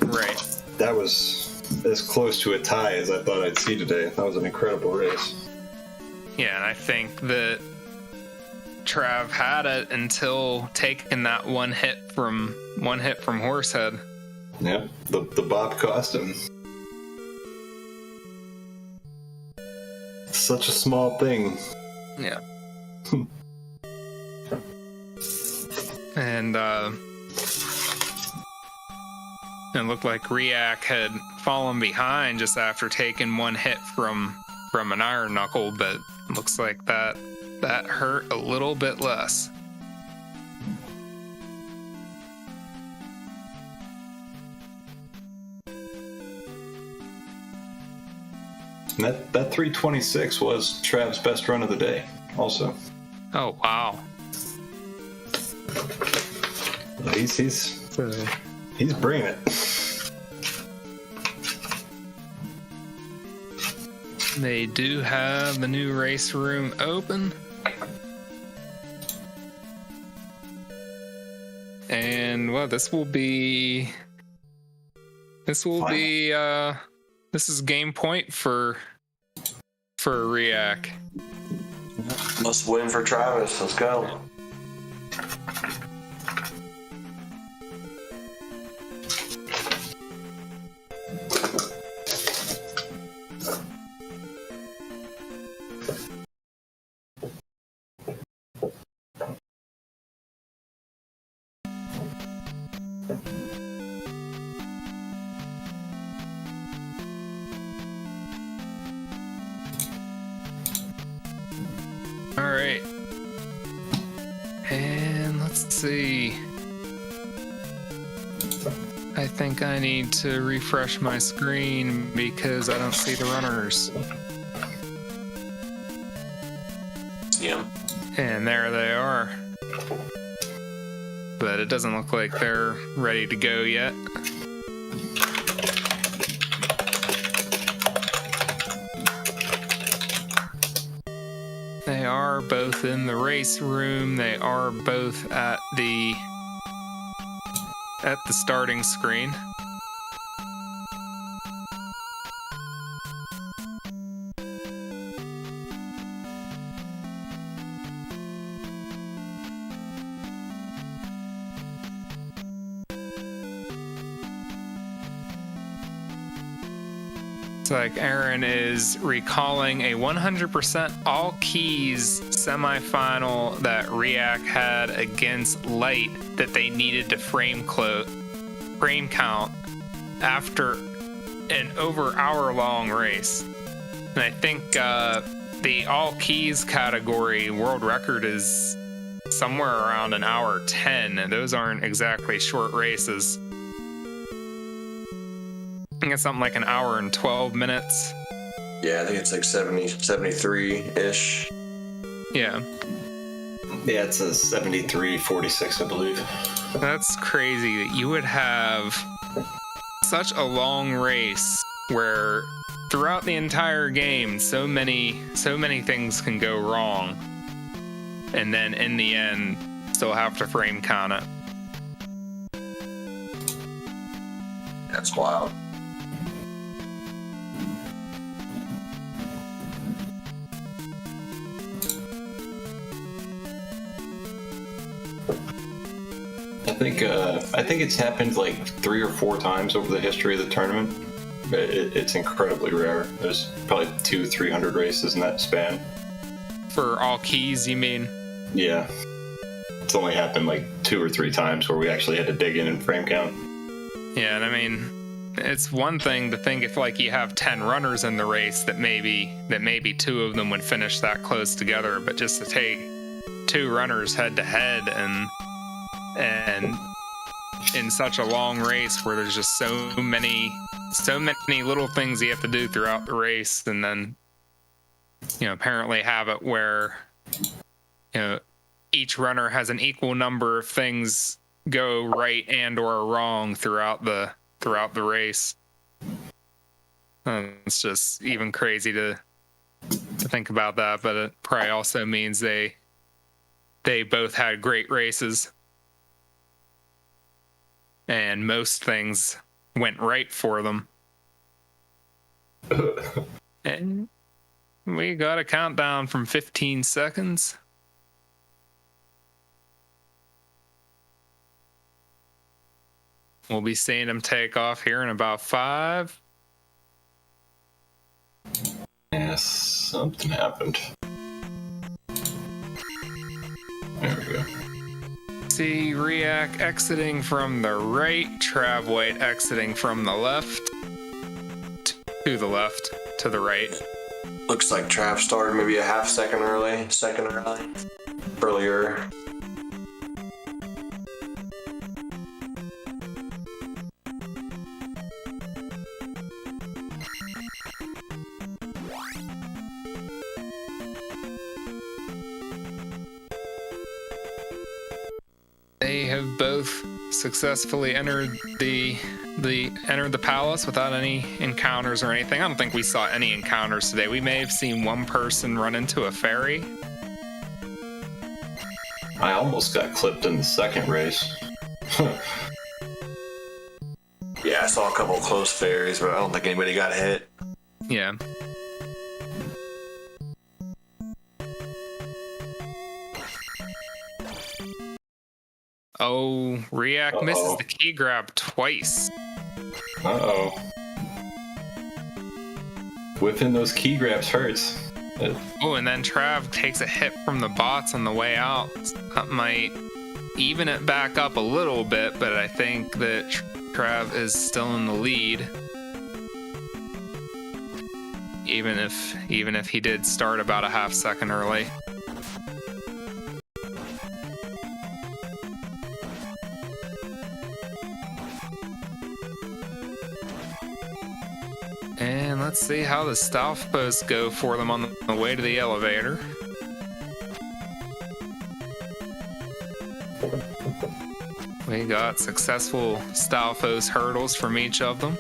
Right. That was as close to a tie as I thought I'd see today. That was an incredible race. Yeah, and I think that Trav had it until taking that one hit from Horsehead. Yep, the bop cost him. Such a small thing. Yeah. And it looked like React had fallen behind just after taking one hit from an iron knuckle, but looks like that hurt a little bit less. And that 326 was Trav's best run of the day, also. Oh wow. He's bringing it. They do have the new race room open. And well, this is game point for React. Must win for Travis. Let's go. All right. And let's see. I think I need to refresh my screen because I don't see the runners. See him. And there they are. But it doesn't look like they're ready to go yet. They are both in the race room. They are both at the starting screen. It's like Aaron is recalling a 100% all keys semifinal that React had against Light that they needed to frame count after an over-hour-long race. And I think the all keys category world record is somewhere around an hour 10, and those aren't exactly short races. I think it's something like an hour and 12 minutes. Yeah, I think it's like 73-ish. Yeah. Yeah, it's a 73:46, I believe. That's crazy that you would have such a long race where throughout the entire game so many things can go wrong, and then in the end still have to frame count it. That's wild. I think it's happened like 3 or 4 times over the history of the tournament. It's incredibly rare. There's probably 200-300 races in that span. For all keys, you mean? Yeah. It's only happened like 2 or 3 times where we actually had to dig in and frame count. Yeah, and I mean, it's one thing to think if like you have 10 runners in the race that maybe 2 of them would finish that close together, but just to take 2 runners head to head and in such a long race where there's just so many little things you have to do throughout the race, and then apparently have it where each runner has an equal number of things go right and or wrong throughout the race. It's just even crazy to think about that, but it probably also means they both had great races. And most things went right for them. And we got a countdown from 15 seconds. We'll be seeing them take off here in about 5. Yeah, something happened. There we go. See React exiting from the right, Trav White exiting from the left. To the left, to the right. Looks like Trav started maybe a half second earlier. They have both successfully entered the palace without any encounters or anything. I don't think we saw any encounters today. We may have seen one person run into a ferry. I almost got clipped in the second race. Yeah, I saw a couple close ferries, but I don't think anybody got hit. Yeah. Oh, React misses the key grab twice. Uh-oh. Whipping those key grabs hurts. Oh, and then Trav takes a hit from the bots on the way out. That might even it back up a little bit, but I think that Trav is still in the lead. Even if he did start about a half second early. And let's see how the stealth posts go for them on the way to the elevator. We got successful Stalfos hurdles from each of them.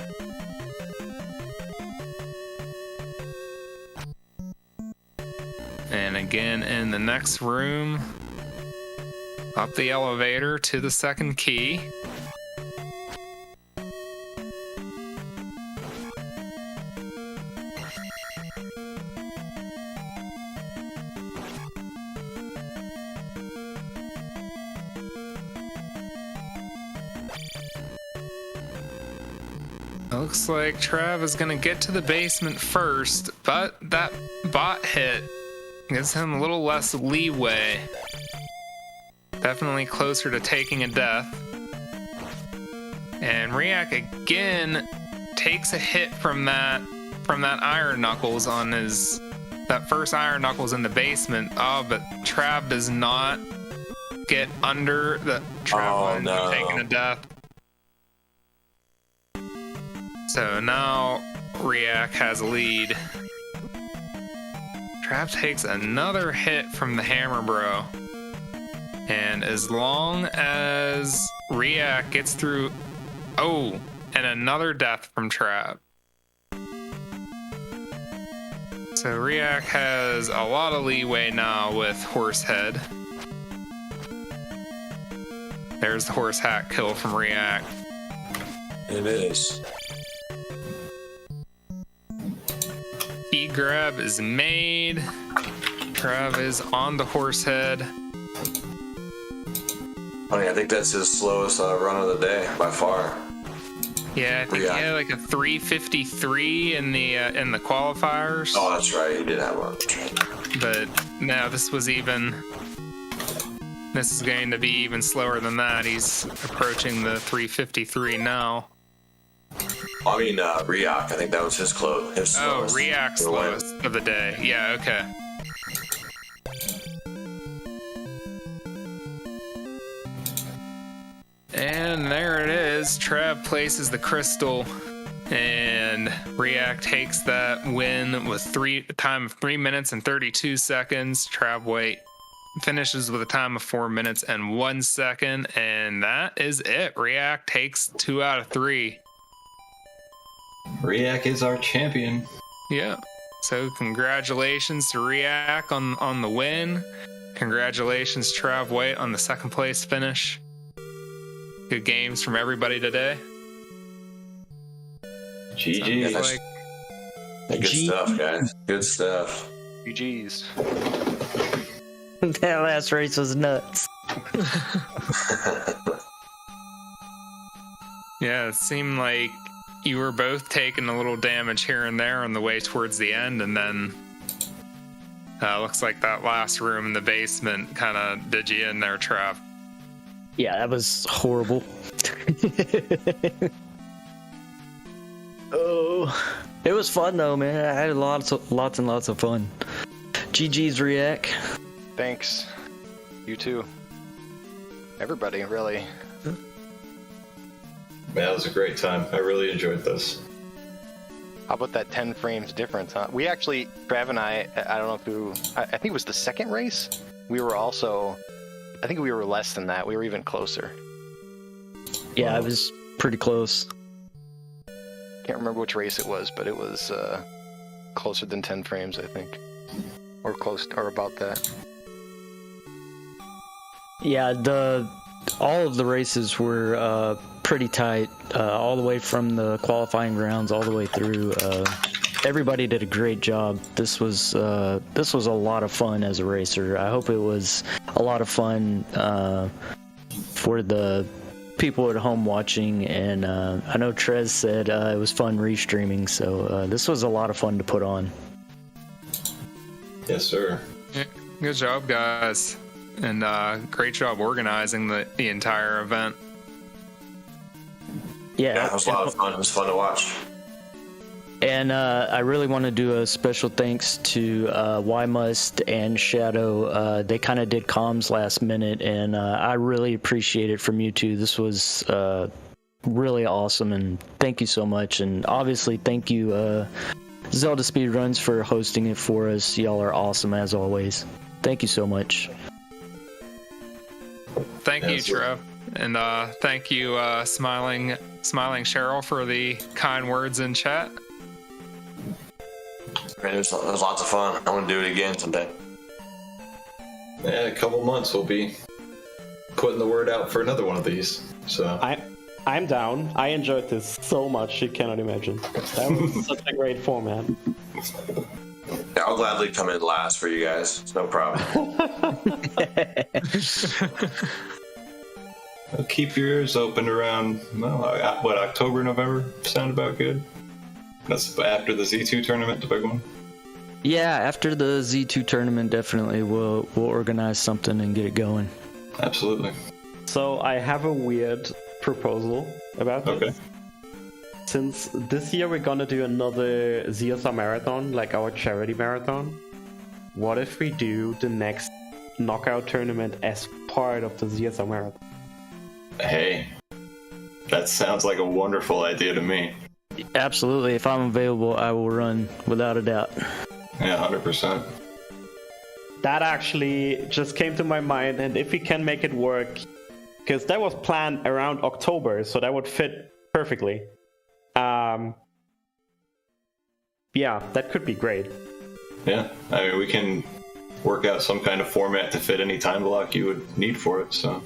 And again in the next room, up the elevator to the second key. Looks like Trav is gonna get to the basement first, but that bot hit gives him a little less leeway. Definitely closer to taking a death. And Riak again takes a hit from that Iron Knuckles on that first Iron Knuckles in the basement. Oh, but Trav does not get under the Trav taking a death. So now Riak has a lead. Trav takes another hit from the Hammer Bro. And as long as Riak gets through... Oh, and another death from Trav. So Riak has a lot of leeway now with Horsehead. There's the horse hack kill from Riak. It is. E-grab is made. Trav is on the Horsehead. I think that's his slowest run of the day by far. Yeah, I think he had like a 3:53 in the qualifiers. Oh, that's right. He did have one. But now this is going to be even slower than that. He's approaching the 3:53 now. I mean, Riak, I think that was his slowest. Oh, Riak's slowest of the day. Yeah, okay. And there it is. Trav places the crystal, and Riak takes that win with a time of 3 minutes and 32 seconds. Trav White finishes with a time of 4 minutes and 1 second, and that is it. Riak takes 2 out of 3. Riak is our champion. Yeah. So congratulations to Riak on the win. Congratulations, Trav White, on the second place finish. Good games from everybody today. GG. Good stuff, guys. Good stuff. GG's. That last race was nuts. Yeah, it seemed like you were both taking a little damage here and there on the way towards the end, and then looks like that last room in the basement kind of did you in there, Trav. Yeah, that was horrible. Oh, it was fun though, man. I had lots and lots of fun. GG's Riak. Thanks. You too. Everybody, really. Man, that was a great time. I really enjoyed this. How about that 10 frames difference, huh? We actually, Trav and I don't know I think it was the second race. We were also, I think we were less than that. We were even closer. Yeah, I was pretty close. Can't remember which race it was, but it was closer than 10 frames, I think. Or close, or about that. Yeah, all of the races were pretty tight, all the way from the qualifying rounds all the way through. Everybody did a great job. This was a lot of fun as a racer. I hope it was a lot of fun for the people at home watching, and I know Trez said it was fun restreaming, so this was a lot of fun to put on. Yes, sir. Yeah, good job, guys. And great job organizing the entire event. Yeah, it was a lot of fun. It was fun to watch. And I really want to do a special thanks to Y Must and Shadow. They kind of did comms last minute, and I really appreciate it from you two. This was really awesome, and thank you so much. And obviously, thank you, ZeldaSpeedRuns, for hosting it for us. Y'all are awesome as always. Thank you so much. Thank you, Trev. And thank you, Smiling Cheryl, for the kind words in chat. It was lots of fun. I want to do it again someday. Yeah, in a couple months we'll be putting the word out for another one of these. So I'm down. I enjoyed this so much you cannot imagine. That was such a great format. Yeah, I'll gladly come in last for you guys. It's no problem. keep your ears open around, October, November? Sound about good? That's after the Z2 tournament, the big one? Yeah, after the Z2 tournament, definitely we'll organize something and get it going. Absolutely. So I have a weird proposal about this. Okay. Since this year we're gonna do another ZSR marathon, like our charity marathon, what if we do the next knockout tournament as part of the ZSR marathon? Hey, that sounds like a wonderful idea to me. Absolutely. If I'm available, I will run without a doubt. Yeah, 100%. That actually just came to my mind, and if we can make it work, because that was planned around October, so that would fit perfectly. Yeah, that could be great. Yeah, I mean, we can work out some kind of format to fit any time block you would need for it, so.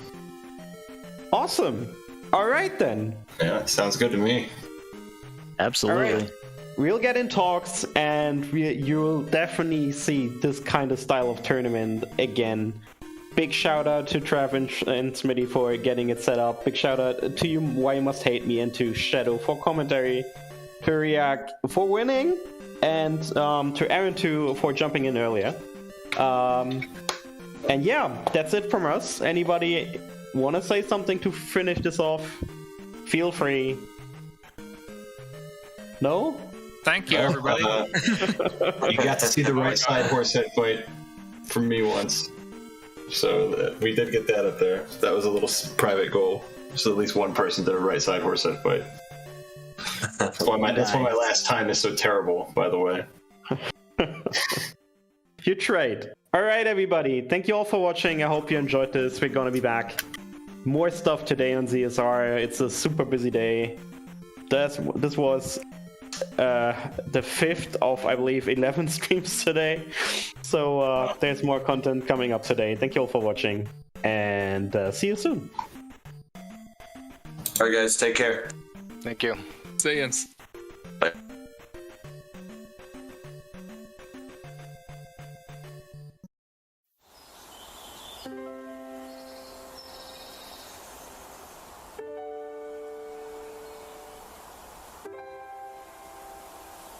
Awesome. All right, then. Yeah, sounds good to me. Absolutely. All right. We'll get in talks, and you'll definitely see this kind of style of tournament again. Big shout out to Trav and Smitty for getting it set up. Big shout out to you, Why You Must Hate Me, and to Shadow for commentary, to React for winning, and to Aaron too for jumping in earlier. And yeah, that's it from us. Anybody want to say something to finish this off? Feel free. No? Thank you, everybody. You got to see the right side Horsehead fight from me once. So we did get that up there. That was a little private goal. So at least one person did a right side Horsehead fight. That's why my last time is so terrible, by the way. You trade. All right, everybody. Thank you all for watching. I hope you enjoyed this. We're going to be back. More stuff today on ZSR. It's a super busy day. This was the 5th of, I believe, 11 streams today. So there's more content coming up today. Thank you all for watching, and see you soon. All right, guys, take care. Thank you. See you. Bye.